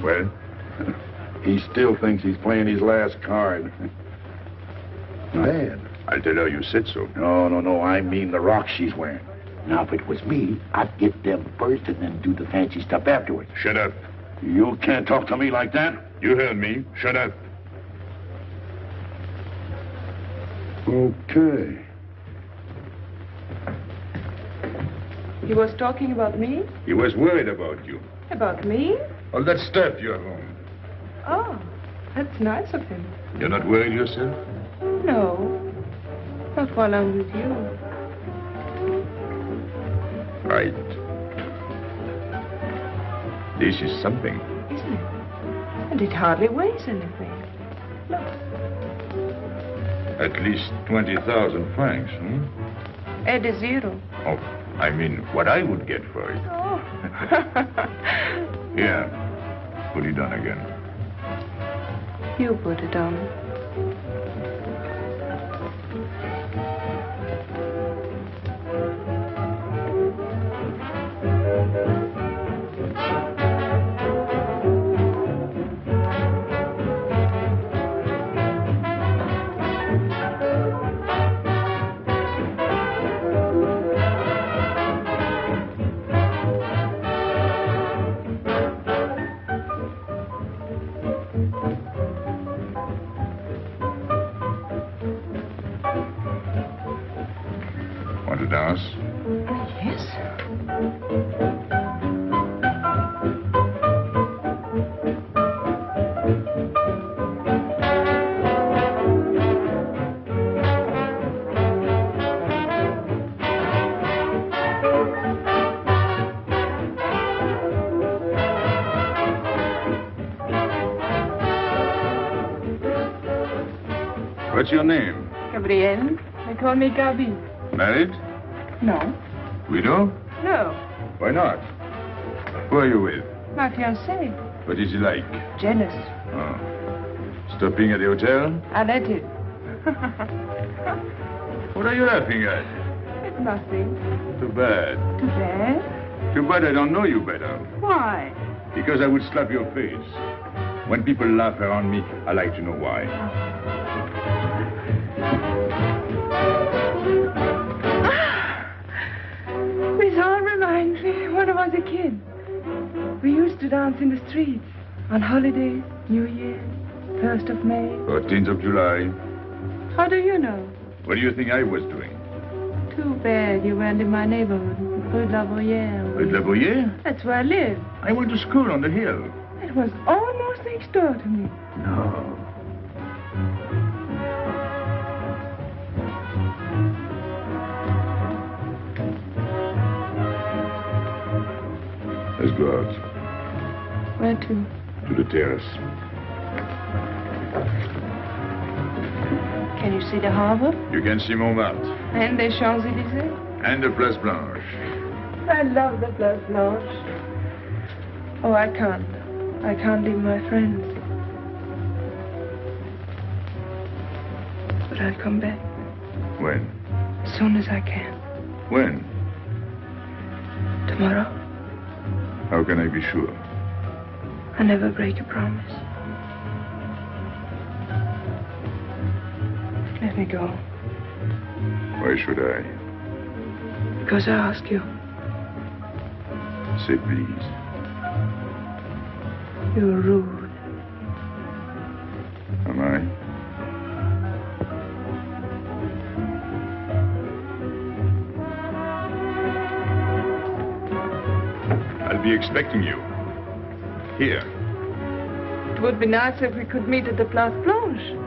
Well, he still thinks he's playing his last card. Bad. I'll tell her you said so. No. I mean the rock she's wearing. Now, if it was me, I'd get them first and then do the fancy stuff afterwards. Shut up. You can't talk to me like that. You heard me. Shut up. Okay. He was talking about me? He was worried about you. About me? All that stuff you have on. Oh, that's nice of him. You're not worried yourself? No, not while I'm with you. Right. This is something. Isn't it? And it hardly weighs anything. Look. At least 20,000 francs, hmm? Add a zero. Oh, I mean, what I would get for it. Oh. Here, put it on again. You put it on. Want to dance? Yes. What's your name? Gabrielle. They call me Gaby. Married? No. Widow? No. Why not? Who are you with? My fiancé. What is he like? Jealous. Oh. Stopping at the hotel? I let it. What are you laughing at? It's nothing. Too bad. Too bad? Too bad I don't know you better. Why? Because I would slap your face. When people laugh around me, I like to know why. This all reminds me when I was a kid. We used to dance in the streets on holidays, New Year, 1st of May. 14th of July. How do you know? What do you think I was doing? Too bad you weren't in my neighborhood, Rue de la Bruyère. Rue de la Bruyère? That's where I live. I went to school on the hill. It was almost next door to me. No. Let's go out. Where to? To the terrace. Can you see the harbor? You can see Montmartre. And the Champs-Élysées? And the Place Blanche. I love the Place Blanche. Oh, I can't. I can't leave my friends. But I'll come back. When? As soon as I can. When? Tomorrow. How can I be sure? I never break a promise. Let me go. Why should I? Because I ask you. Say please. You're rude. Am I? I'll be expecting you. Here. It would be nice if we could meet at the Place Blanche.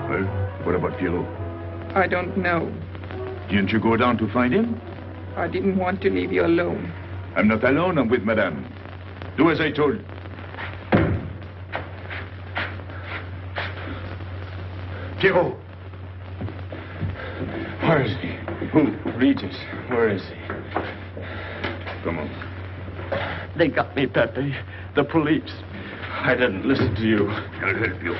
Well, what about Pierrot? I don't know. Didn't you go down to find him? I didn't want to leave you alone. I'm not alone, I'm with Madame. Do as I told. Pierrot! Where is he? Who? Regis. Where is he? Come on. They got me, Pepe. The police. I didn't listen to you. I'll help you.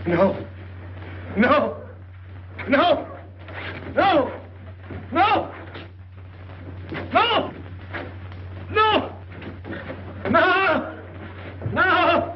No. No. No. No. No. No. No. No. No.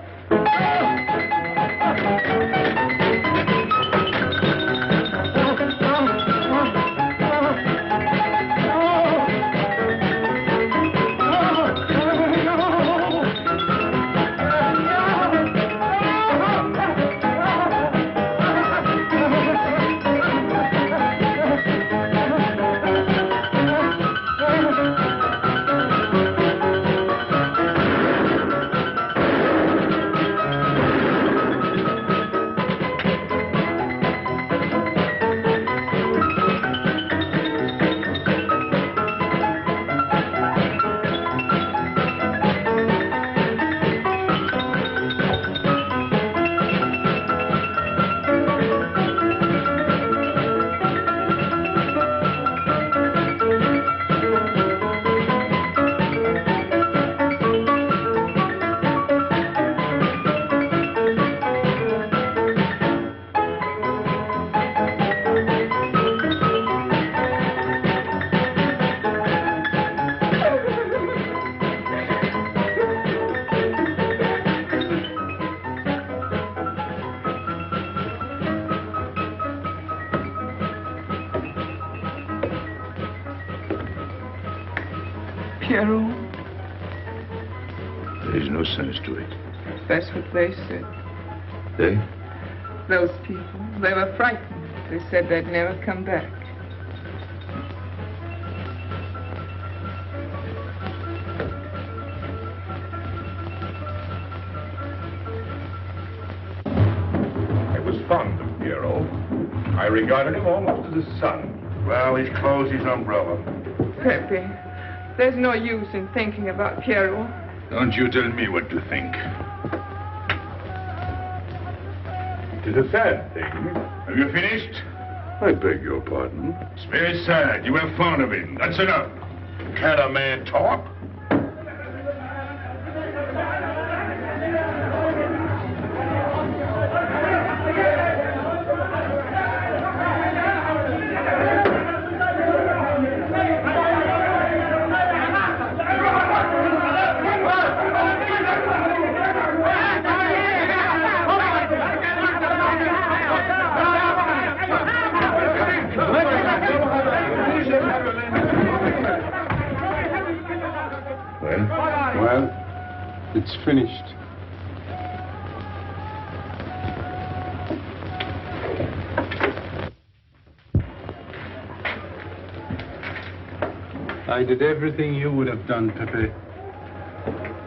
Pierrot. There is no sense to it. That's what they said. They? Those people. They were frightened. They said they'd never come back. I was fond of Pierrot. I regarded him almost as a son. Well, he's closed his umbrella. Pepe, there's no use in thinking about Pierrot. Don't you tell me what to think. It is a sad thing. Have you finished? I beg your pardon. It's very sad. You were fond of him. That's enough. Can't a man talk? Well, it's finished. I did everything you would have done, Pepe.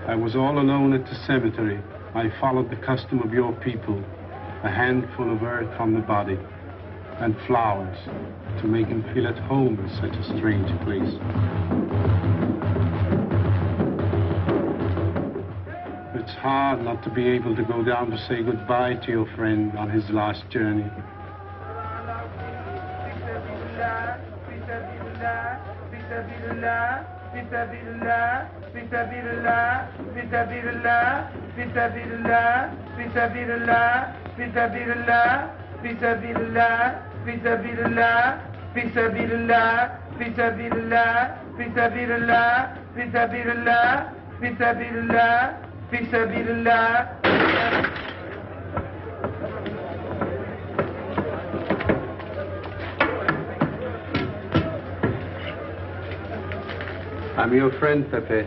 I was all alone at the cemetery. I followed the custom of your people. A handful of earth on the body and flowers to make him feel at home in such a strange place. It's hard not to be able to go down to say goodbye to your friend on his last journey. I'm your friend, Pepe.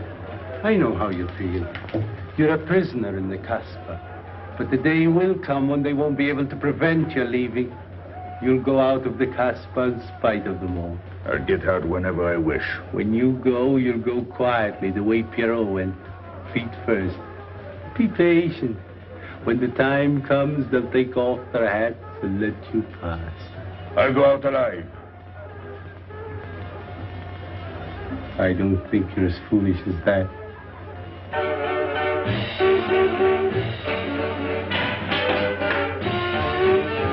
I know how you feel. You're a prisoner in the Casbah. But the day will come when they won't be able to prevent your leaving. You'll go out of the Casbah in spite of them all. I'll get out whenever I wish. When you go, you'll go quietly, the way Pierrot went. Feet first. Be patient. When the time comes, they'll take off their hats and let you pass. I'll go out alive. I don't think you're as foolish as that.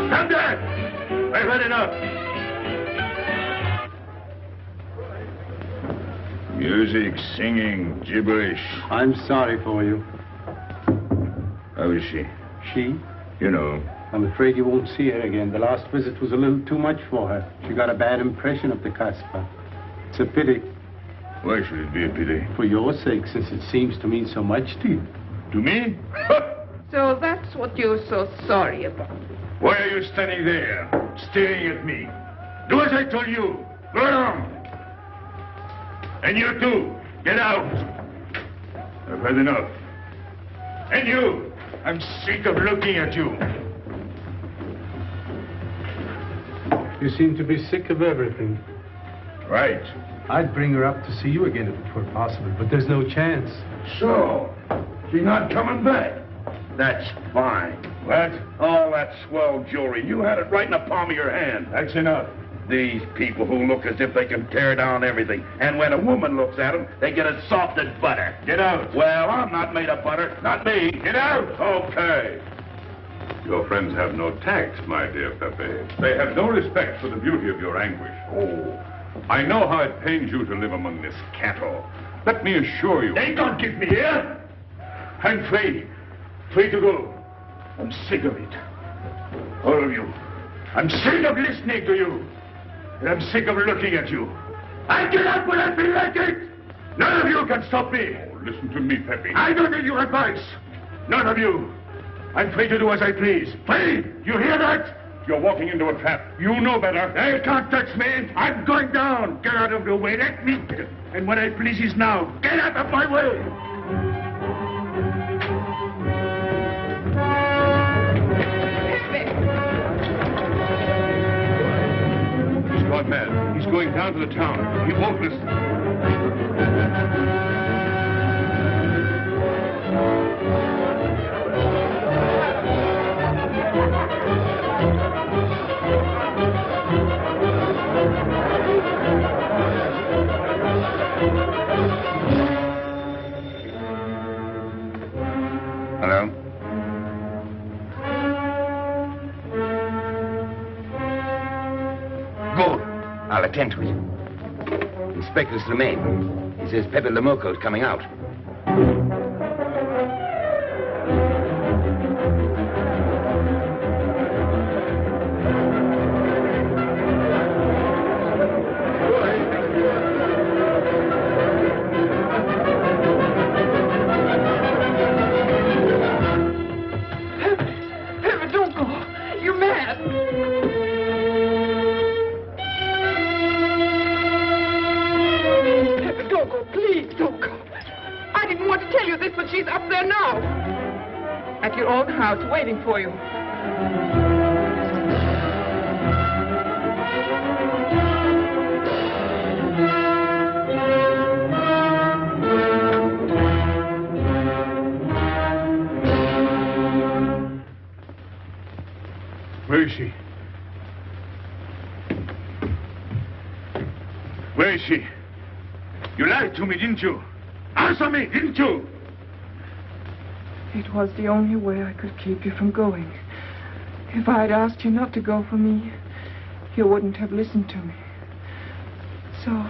Come back! I've had enough. Music, singing, gibberish. I'm sorry for you. How is she? She? You know. I'm afraid you won't see her again. The last visit was a little too much for her. She got a bad impression of the Casbah. It's a pity. Why should it be a pity? For your sake, since it seems to mean so much to you. To me? So that's what you're so sorry about. Why are you standing there, staring at me? Do as I told you. Go along. And you too. Get out. I've had enough. And you. I'm sick of looking at you. You seem to be sick of everything. Right. I'd bring her up to see you again if it were possible, but there's no chance. So, she's not coming back? That's fine. What? All that swell jewelry, you had it right in the palm of your hand. That's enough. These people who look as if they can tear down everything. And when a woman looks at them, they get as soft as butter. Get out. Well, I'm not made of butter. Not me. Get out. Okay. Your friends have no tact, my dear Pepe. They have no respect for the beauty of your anguish. Oh, I know how it pains you to live among this cattle. Let me assure you... They don't give me here. I'm free. Free to go. I'm sick of it. All of you. I'm sick of listening to you. And I'm sick of looking at you. I get out when I feel like it. None of you can stop me. Oh, listen to me, Pepe. I don't need your advice. None of you. I'm free to do as I please. Free! You hear that? You're walking into a trap. You know better. They can't touch me. I'm going down. Get out of the way. Let me. And what I please is now. Get out of my way. He's gone mad. He's going down to the town. He won't listen. Hello? Good. I'll attend to it. Inspector Slimane. He says Pepe le Moko is coming out. She's up there now. At your own house, waiting for you. Where is she? Where is she? You lied to me, didn't you? Answer me, didn't you? It was the only way I could keep you from going. If I had asked you not to go for me, you wouldn't have listened to me. So...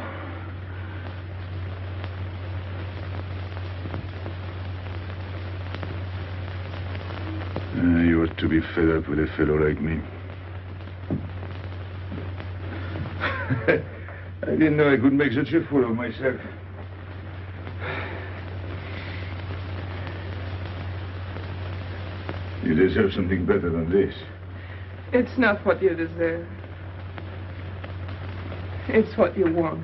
You ought to be fed up with a fellow like me. I didn't know I could make such a fool of myself. You deserve something better than this. It's not what you deserve. It's what you want.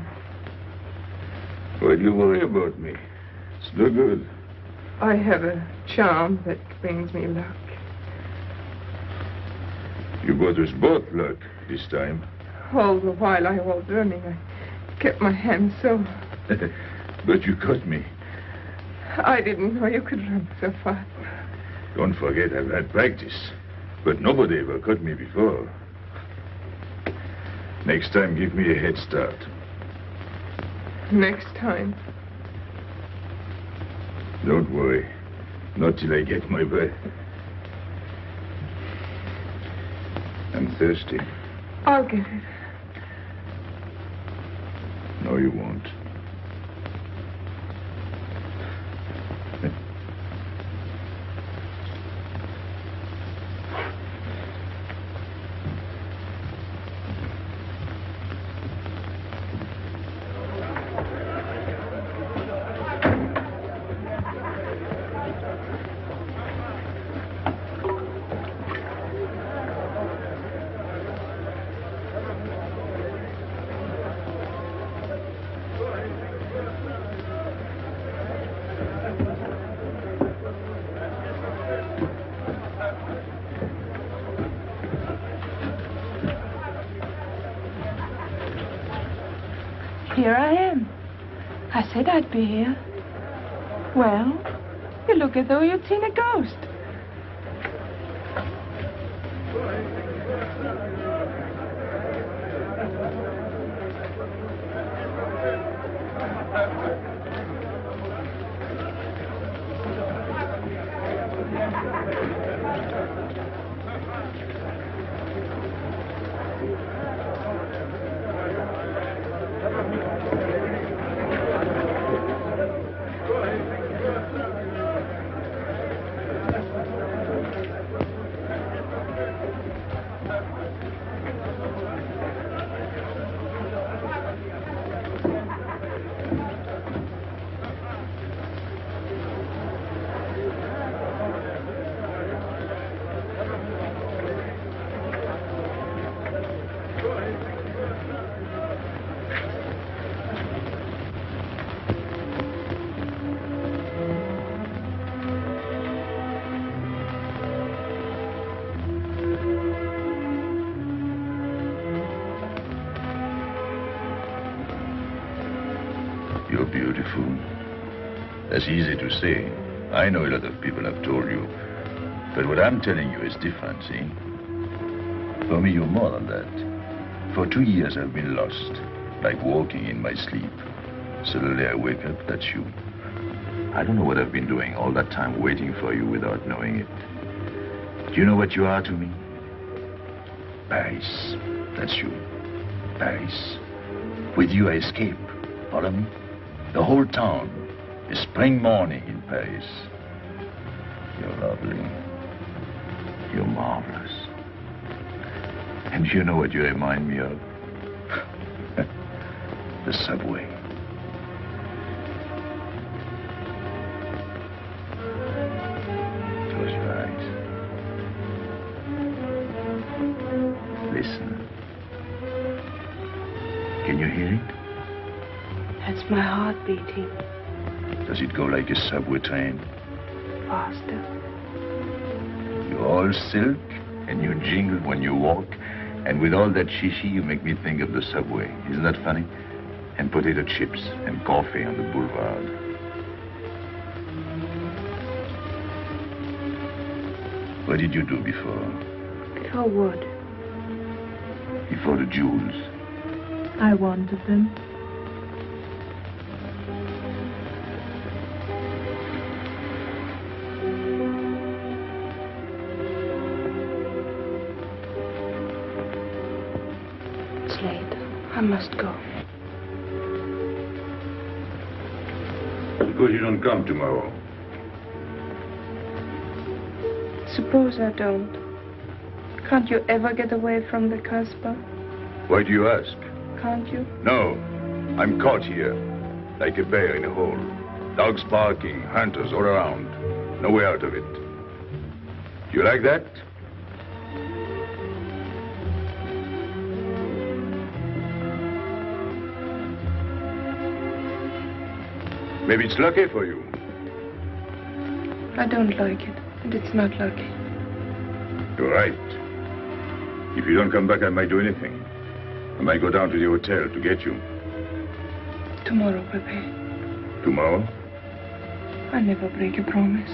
Why do you worry about me? It's no good. I have a charm that brings me luck. You brought us both luck this time. All the while I was running, I kept my hand so... But you caught me. I didn't know you could run so fast. Don't forget, I've had practice. But nobody ever caught me before. Next time, give me a head start. Next time. Don't worry. Not till I get my breath. I'm thirsty. I'll get it. No, you won't. Here I am. I said I'd be here. Well, you look as though you'd seen a ghost. You're beautiful. That's easy to say. I know a lot of people have told you. But what I'm telling you is different, see? For me, you're more than that. For 2 years, I've been lost, like walking in my sleep. Suddenly, I wake up, that's you. I don't know what I've been doing all that time waiting for you without knowing it. Do you know what you are to me? Paris. That's you. Paris. With you, I escape. Follow me? The whole town is spring morning in Paris. You're lovely. You're marvelous. And you know what you remind me of? The subway. Close your eyes. Listen. Can you hear it? That's my heart beating. Does it go like a subway train? Faster. You're all silk, and you jingle when you walk, and with all that shishi, you make me think of the subway. Isn't that funny? And potato chips and coffee on the boulevard. What did you do before? For what? Before the jewels. I wanted them. It's late. I must go. Suppose you don't come tomorrow. Suppose I don't. Can't you ever get away from the Casbah? Why do you ask? Can't you? No. I'm caught here, like a bear in a hole. Dogs barking, hunters all around. No way out of it. Do you like that? Maybe it's lucky for you. I don't like it, and it's not lucky. You're right. If you don't come back, I might do anything. I might go down to the hotel to get you. Tomorrow, Pepe. Tomorrow? I never break a promise.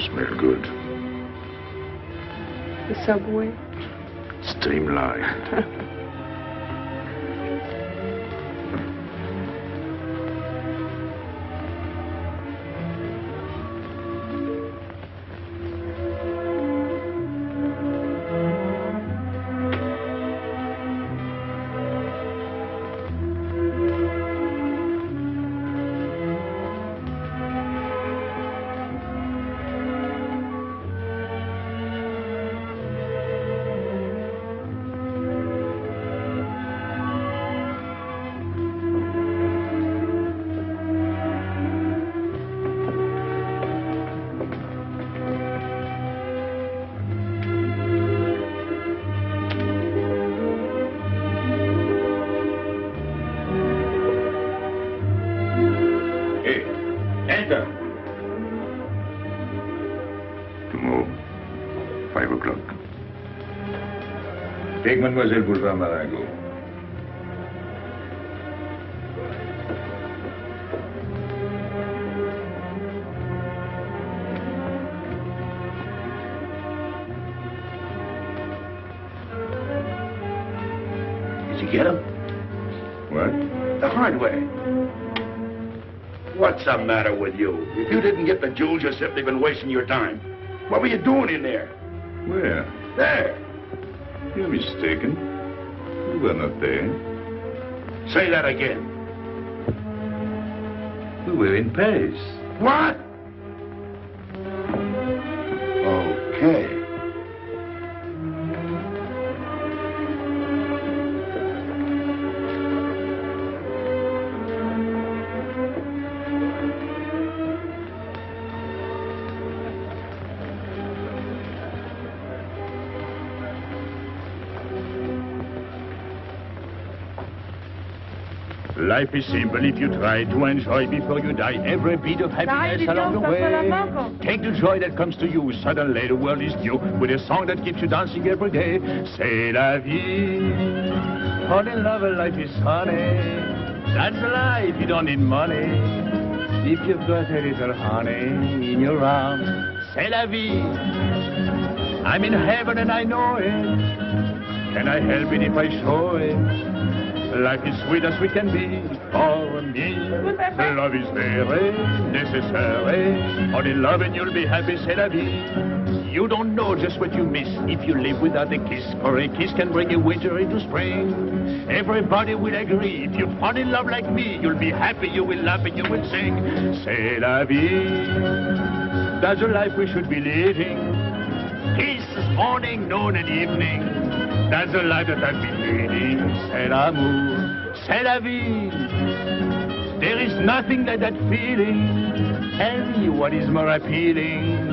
Smell good. The subway. Streamlined. Tomorrow, 5 o'clock. Take Mademoiselle Boulevard Marengo. Did you get him? What? The hard way. What's the matter with you? If you didn't get the jewels, you've simply been wasting your time. What were you doing in there? Where? There. You're mistaken. We were not there. Say that again. We were in Paris. What? Okay. Life is simple if you try to enjoy before you die every bit of happiness along the way. Take the joy that comes to you. Suddenly the world is new with a song that keeps you dancing every day. C'est la vie. Fall in love and life is honey. That's life, you don't need money. If you've got a little honey in your arms, c'est la vie. I'm in heaven and I know it. Can I help it if I show it? Life is sweet as we can be. For me, love is very necessary. Fall in love and you'll be happy, c'est la vie. You don't know just what you miss if you live without a kiss. For a kiss can bring a winter into spring. Everybody will agree. If you fall in love like me, you'll be happy, you will laugh and you will sing. C'est la vie. That's the life we should be living. Kiss morning, noon and evening. That's the life that I've been leading. C'est l'amour, c'est la vie. There is nothing like that feeling. Tell me what is more appealing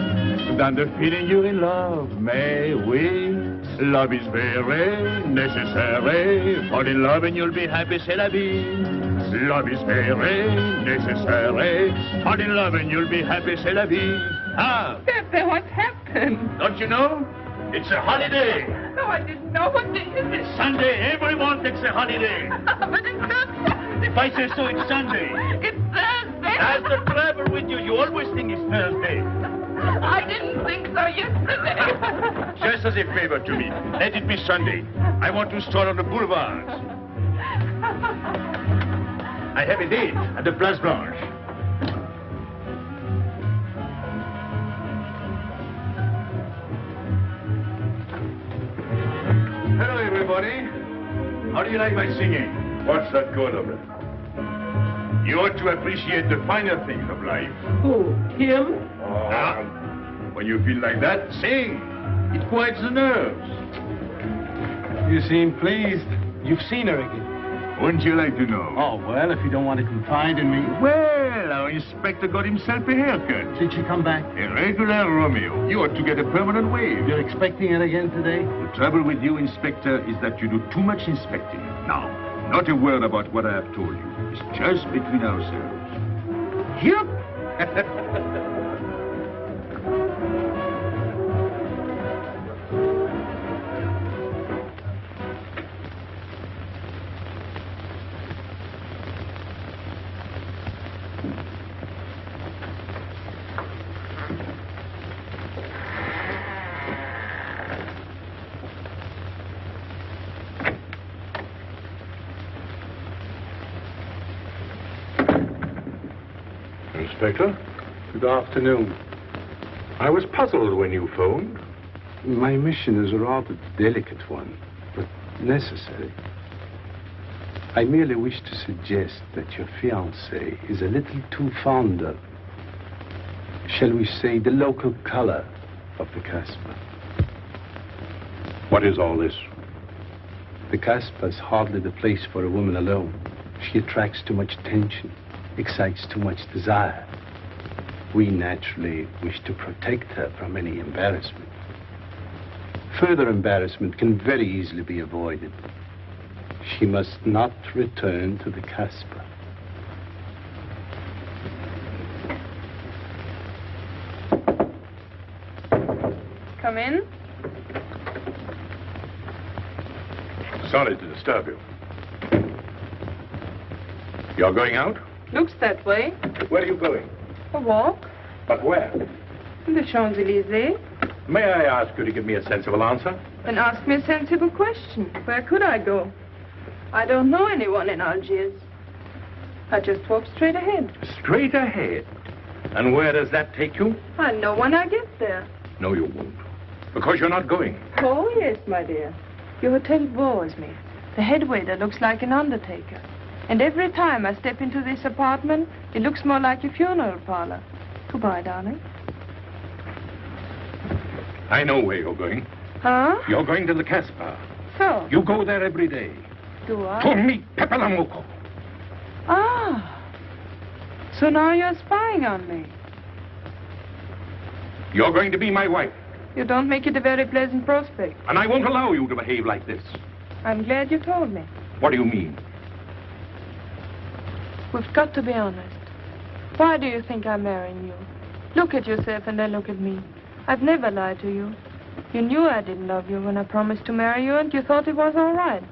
than the feeling you're in love. Mais oui, love is very necessary. Fall in love and you'll be happy, c'est la vie. Love is very necessary. Fall in love and you'll be happy, c'est la vie. Ah, Pepe, what's happened? don't you know? It's a holiday. No, I didn't know. What day is it? It's Sunday. Everyone takes a holiday. But it's not Sunday. If I say so, it's Sunday. It's Thursday. That's the trouble with you. You always think it's Thursday. I didn't think so yesterday. Just as a favor to me, let it be Sunday. I want to stroll on the boulevards. I have a date at the Place Blanche. Hello, everybody. How do you like my singing? What's that good of it? You ought to appreciate the finer things of life. Who? Him? Now, when you feel like that, sing. It quiets the nerves. You seem pleased. You've seen her again. Wouldn't you like to know? Oh, well, if you don't want to confide in me. Well, our inspector got himself a haircut. Did she come back? A regular Romeo. You ought to get a permanent wave. You're expecting her again today? The trouble with you, Inspector, is that you do too much inspecting. Now, not a word about what I have told you. It's just between ourselves. Yep. Inspector, good afternoon. I was puzzled when you phoned. My mission is a rather delicate one, but necessary. I merely wish to suggest that your fiancé is a little too fond of, shall we say, the local color of the Casbah. What is all this? The Casbah is hardly the place for a woman alone. She attracts too much attention, excites too much desire. We naturally wish to protect her from any embarrassment. Further embarrassment can very easily be avoided. She must not return to the Casbah. Come in. Sorry to disturb you. You're going out? Looks that way. Where are you going? A walk. But where? In the Champs-Élysées. May I ask you to give me a sensible answer? Then ask me a sensible question. Where could I go? I don't know anyone in Algiers. I just walk straight ahead. Straight ahead? And where does that take you? I'll know when I get there. No, you won't. Because you're not going. Oh, yes, my dear. Your hotel bores me. The head waiter looks like an undertaker. And every time I step into this apartment, it looks more like a funeral parlor. Goodbye, darling. I know where you're going. Huh? You're going to the Casbah. So? You go there every day. Do I? To meet Pepe le Moko. Ah. So now you're spying on me. You're going to be my wife. You don't make it a very pleasant prospect. And I won't allow you to behave like this. I'm glad you told me. What do you mean? We've got to be honest. Why do you think I'm marrying you? Look at yourself and then look at me. I've never lied to you. You knew I didn't love you when I promised to marry you, and you thought it was all right.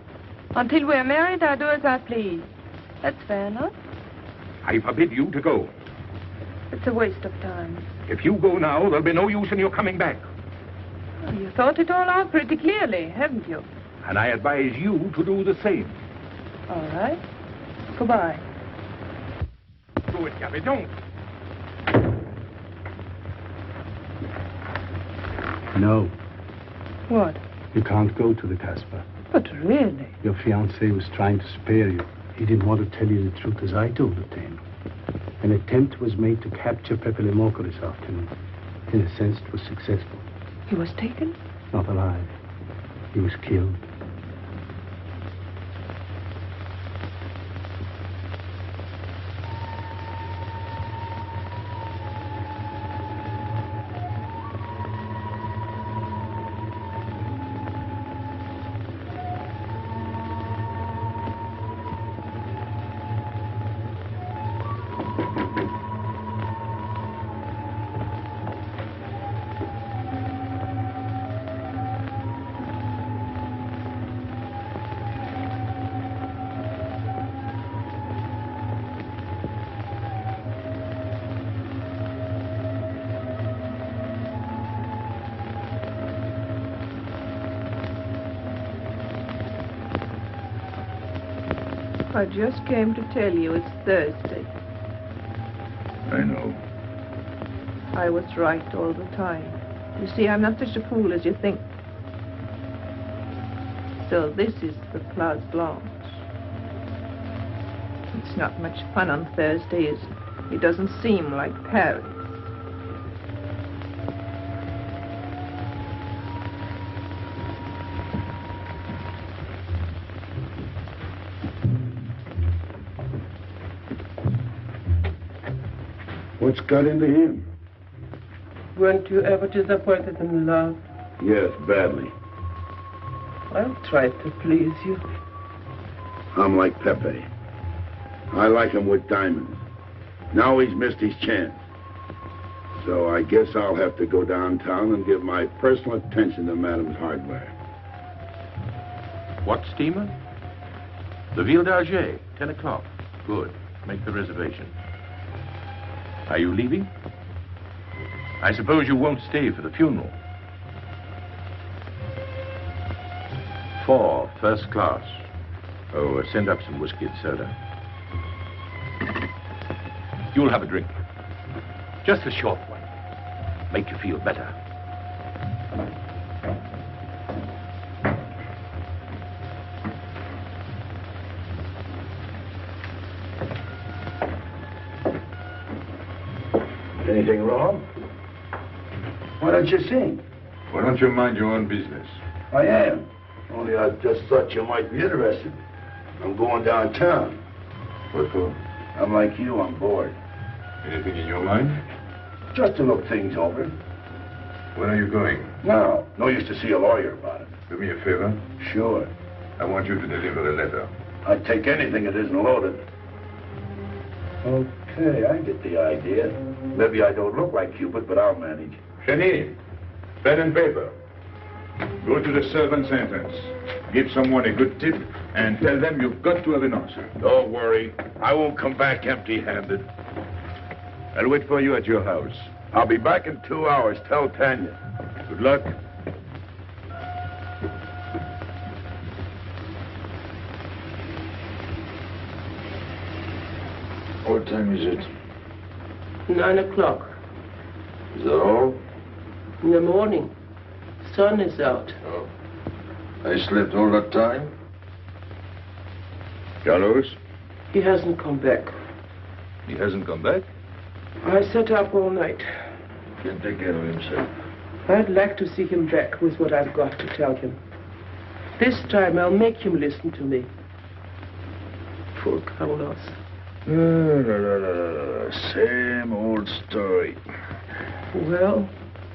Until we're married, I do as I please. That's fair enough. I forbid you to go. It's a waste of time. If you go now, there'll be no use in your coming back. Oh, you thought it all out pretty clearly, haven't you? And I advise you to do the same. All right. Goodbye. Do it, Gaby, don't. No. What? You can't go to the Casbah. But really? Your fiancé was trying to spare you. He didn't want to tell you the truth as I told it to him. An attempt was made to capture Pepe le Moko this afternoon. In a sense, it was successful. He was taken? Not alive. He was killed. I just came to tell you it's Thursday. I know. I was right all the time. You see, I'm not such a fool as you think. So this is the Place Blanche. It's not much fun on Thursday, is it? It doesn't seem like Paris. What's got into him? Weren't you ever disappointed in love? Yes, badly. I'll try to please you. I'm like Pepe. I like him with diamonds. Now he's missed his chance. So I guess I'll have to go downtown and give my personal attention to Madame's hardware. What steamer? The Ville d'Alger, 10 o'clock. Good. Make the reservation. Are you leaving? I suppose you won't stay for the funeral. 4, first class. Oh, send up some whiskey and soda. You'll have a drink. Just a short one. Make you feel better. Anything wrong? Why don't you sing? Why don't you mind your own business? I am. Only I just thought you might be interested. I'm going downtown. What for? I'm like you, I'm bored. Anything in your mind? Just to look things over. When are you going? No. No use to see a lawyer about it. Do me a favor. Sure. I want you to deliver a letter. I'd take anything that isn't loaded. Okay, I get the idea. Maybe I don't look like Cupid, but I'll manage. Hedy, pen and paper. Go to the servant's entrance. Give someone a good tip and tell them you've got to have an answer. Don't worry. I won't come back empty-handed. I'll wait for you at your house. I'll be back in 2 hours. Tell Tanya. Good luck. What time is it? 9 o'clock. Is that all? In the morning. Sun is out. Oh. I slept all that time? Carlos? He hasn't come back. He hasn't come back? I sat up all night. Can't take care of himself. I'd like to see him back with what I've got to tell him. This time I'll make him listen to me. Poor Carlos. Same old story. Well,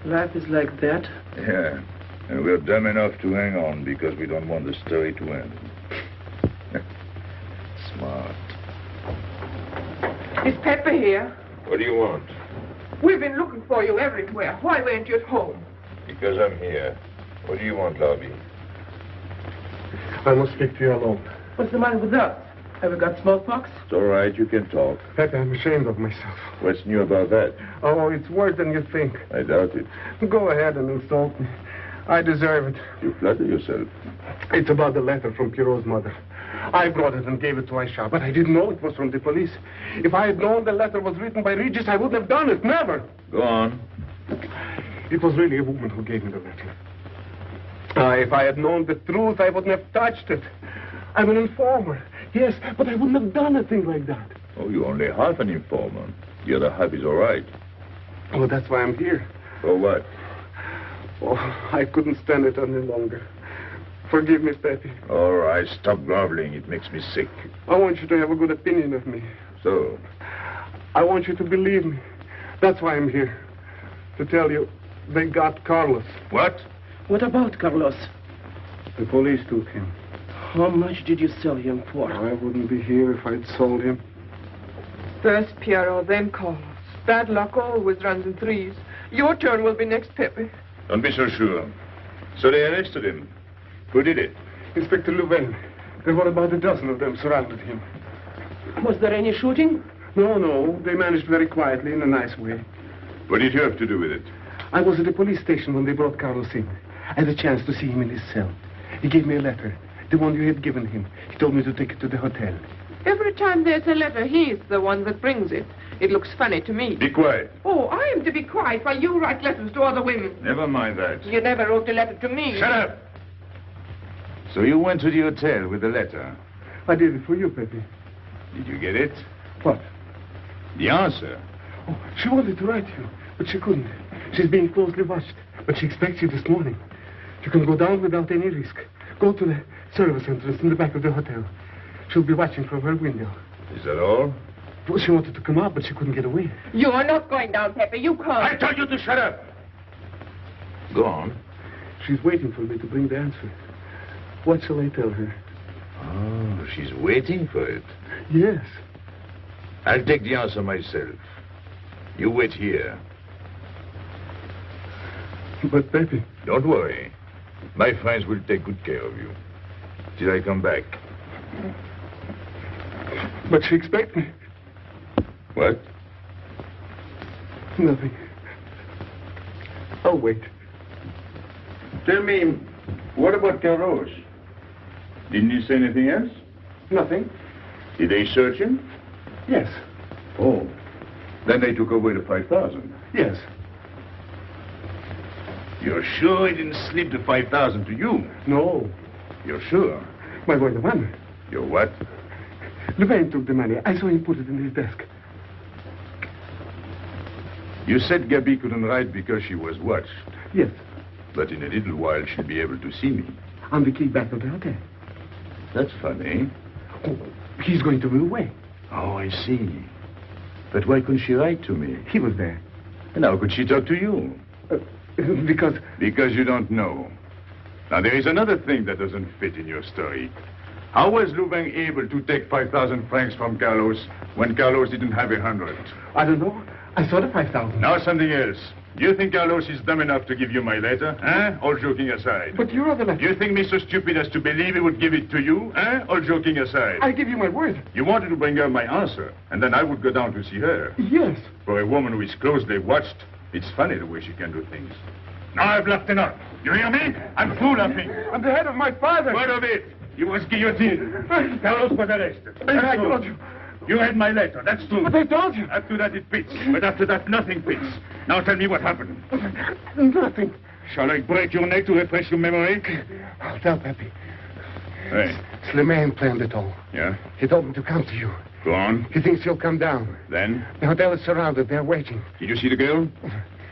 life is like that. Yeah. And we're dumb enough to hang on because we don't want the story to end. Smart. Is Pepe here? What do you want? We've been looking for you everywhere. Why weren't you at home? Because I'm here. What do you want, Lobby? I must speak to you alone. What's the matter with us? Have we got smallpox? It's all right, you can talk. Pepe, I'm ashamed of myself. What's new about that? Oh, it's worse than you think. I doubt it. Go ahead and insult me. I deserve it. You flatter yourself. It's about the letter from Pierrot's mother. I brought it and gave it to Aisha, but I didn't know it was from the police. If I had known the letter was written by Regis, I wouldn't have done it. Never. Go on. It was really a woman who gave me the letter. If I had known the truth, I wouldn't have touched it. I'm an informer. Yes, but I wouldn't have done a thing like that. Oh, you're only half an informer. The other half is all right. Oh, that's why I'm here. For what? Oh, I couldn't stand it any longer. Forgive me, Pepe. All right, stop groveling. It makes me sick. I want you to have a good opinion of me. So? I want you to believe me. That's why I'm here. To tell you, they got Carlos. What? What about Carlos? The police took him. How much did you sell him for? I wouldn't be here if I'd sold him. First Pierrot, then Carlos. Bad luck always runs in threes. Your turn will be next, Pepe. Don't be so sure. So they arrested him. Who did it? Inspector Louvain. There were about a dozen of them surrounded him. Was there any shooting? No. They managed very quietly, in a nice way. What did you have to do with it? I was at the police station when they brought Carlos in. I had a chance to see him in his cell. He gave me a letter, the one you had given him. He told me to take it to the hotel. Every time there's a letter, he's the one that brings it. It looks funny to me. Be quiet. Oh, I am to be quiet while you write letters to other women. Never mind that. You never wrote a letter to me. Shut up! So you went to the hotel with the letter. I did it for you, Pepe. Did you get it? What? The answer. Oh, she wanted to write you, but she couldn't. She's being closely watched, but she expects you this morning. You can go down without any risk. Go to the service entrance in the back of the hotel. She'll be watching from her window. Is that all? Well, she wanted to come out, but she couldn't get away. You are not going down, Pepe. You can't. I told you to shut up. Go on. She's waiting for me to bring the answer. What shall I tell her? Oh, she's waiting for it. Yes. I'll take the answer myself. You wait here. But, Pepe... Don't worry. My friends will take good care of you. Till I come back. But she expects me. What? Nothing. I'll wait. Tell me, what about Carlos? Didn't he say anything else? Nothing. Did they search him? Yes. Oh. Then they took away the 5,000. Yes. You're sure he didn't slip the 5,000 to you? No. You're sure? My boy, the money. Your what? Louvain took the money. I saw him put it in his desk. You said Gaby couldn't write because she was watched. Yes. But in a little while she'll be able to see me. On the key back of the hotel. That's funny. Oh, he's going to be away. Oh, I see. But why couldn't she write to me? He was there. And how could she talk to you? Because... Because you don't know. Now, there is another thing that doesn't fit in your story. How was Louvain able to take 5,000 francs from Carlos when Carlos didn't have 100? I don't know. I saw the 5,000. Now something else. Do you think Carlos is dumb enough to give you my letter? All joking aside. But you are the letter. You think me so stupid as to believe he would give it to you? All joking aside. I give you my word. You wanted to bring her my answer, and then I would go down to see her. Yes. For a woman who is closely watched, it's funny the way she can do things. Now I've left enough. You hear me? I'm through laughing. I'm the head of my father. What of it? He was guillotined. Carlos was arrested. I told you. You read my letter, that's true. But I told you. After that it fits, but after that nothing fits. Now tell me what happened. Nothing. Shall I break your neck to refresh your memory? I'll tell Pepe. Hey. Slimane planned it all. Yeah? He told me to come to you. Go on. He thinks you'll come down. Then? The hotel is surrounded. They're waiting. Did you see the girl?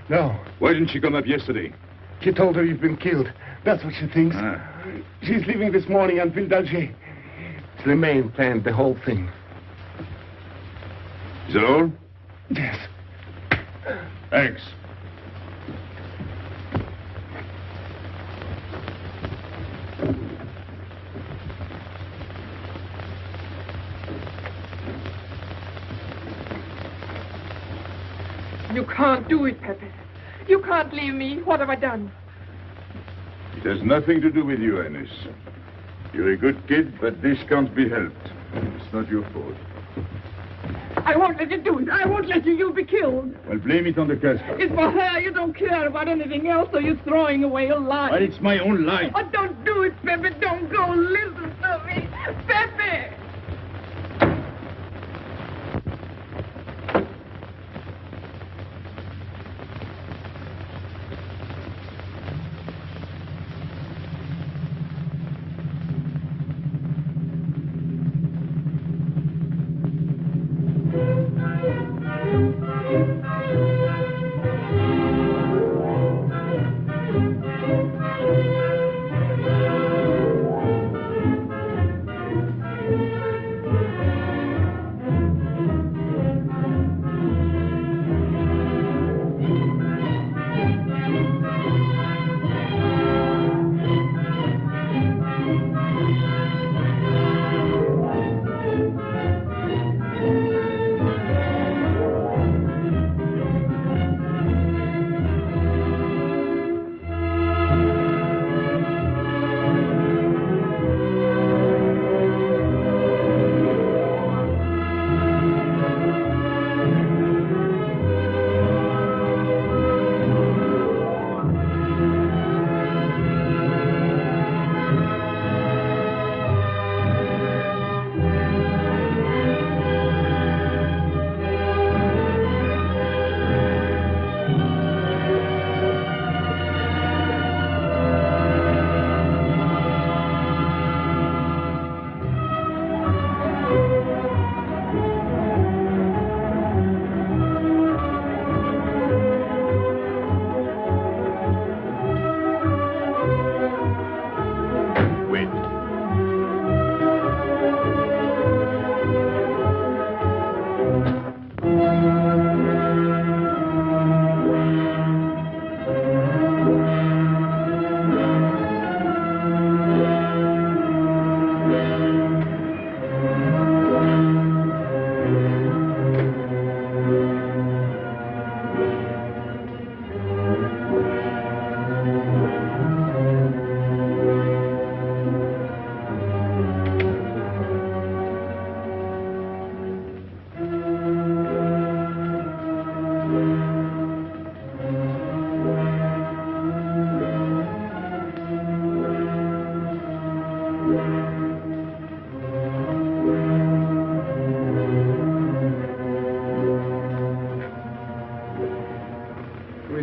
No. Why didn't she come up yesterday? He told her you've been killed. That's what she thinks. She's leaving this morning on Ville d'Alger. Slimane planned the whole thing. Is that all? Yes. Thanks. You can't do it, Pepe. You can't leave me. What have I done? It has nothing to do with you, Ernest. You're a good kid, but this can't be helped. It's not your fault. I won't let you do it. I won't let you. You'll be killed. Well, blame it on the Casbah. It's for her. You don't care about anything else, so you're throwing away your life. But it's my own life. Oh, don't do it, Pepe. Don't go. Listen to me. Pepe!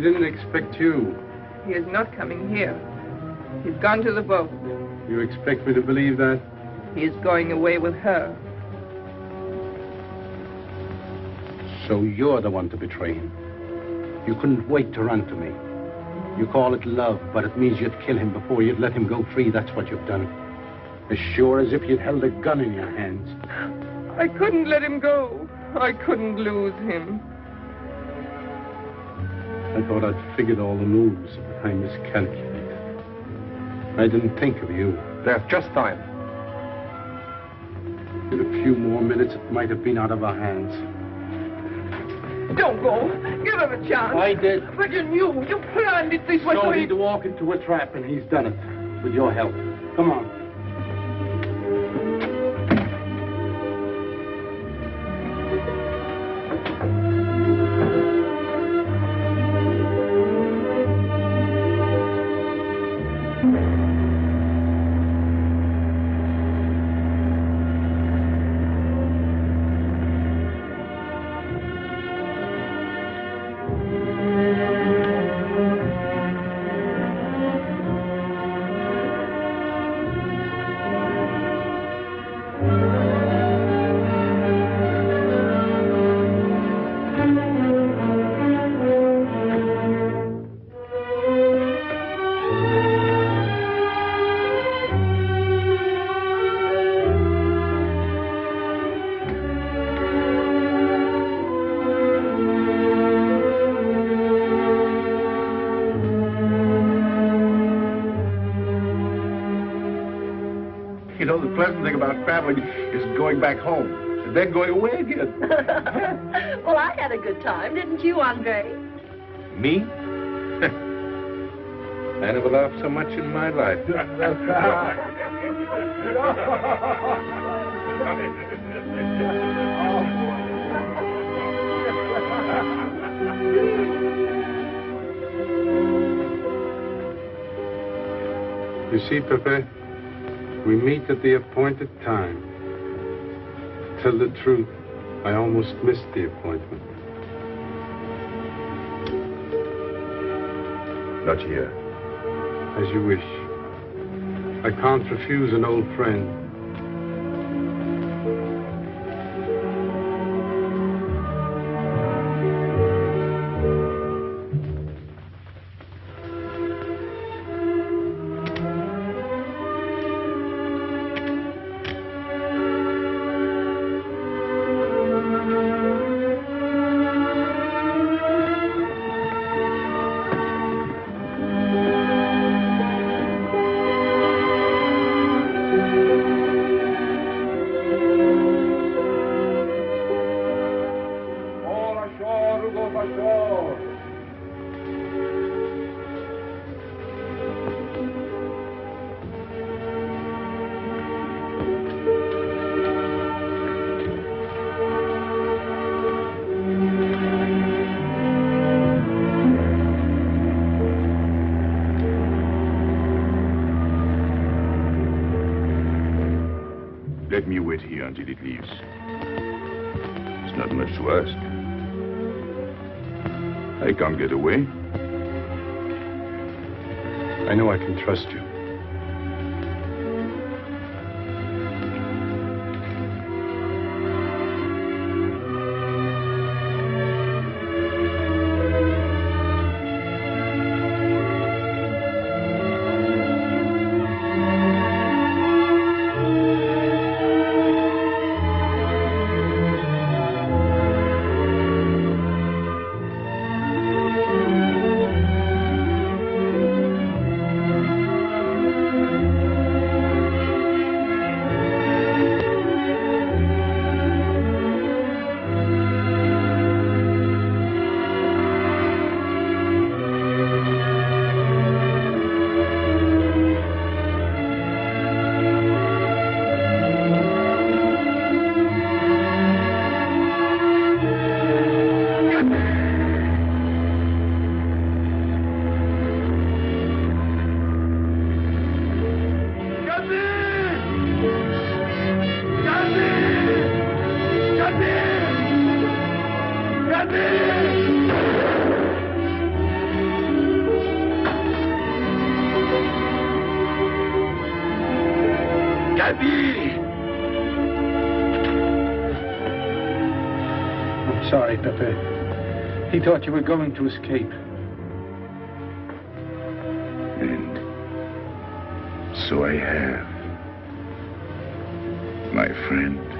didn't expect you. He is not coming here. He's gone to the boat. You expect me to believe that? He is going away with her. So you're the one to betray him. You couldn't wait to run to me. You call it love, but it means you'd kill him before you'd let him go free. That's what you've done. As sure as if you'd held a gun in your hands. I couldn't let him go. I couldn't lose him. I thought I'd figured all the moves, but I miscalculated. I didn't think of you. There's just time. In a few more minutes, it might have been out of our hands. Don't go. Give him a chance. I did. But you knew. You planned it this way. So he'd walk into a trap, and he's done it. With your help. Come on. You know, the pleasant thing about traveling is going back home. And then going away again. Well, I had a good time, didn't you, Andre? Me? I never laughed so much in my life. You see, Pepe, we meet at the appointed time. To tell the truth, I almost missed the appointment. Not here. As you wish. I can't refuse an old friend. Let me wait here until it leaves. It's not much to ask. I can't get away. I know I can trust you. Gaby! I'm sorry, Pepe. He thought you were going to escape. And so I have, my friend.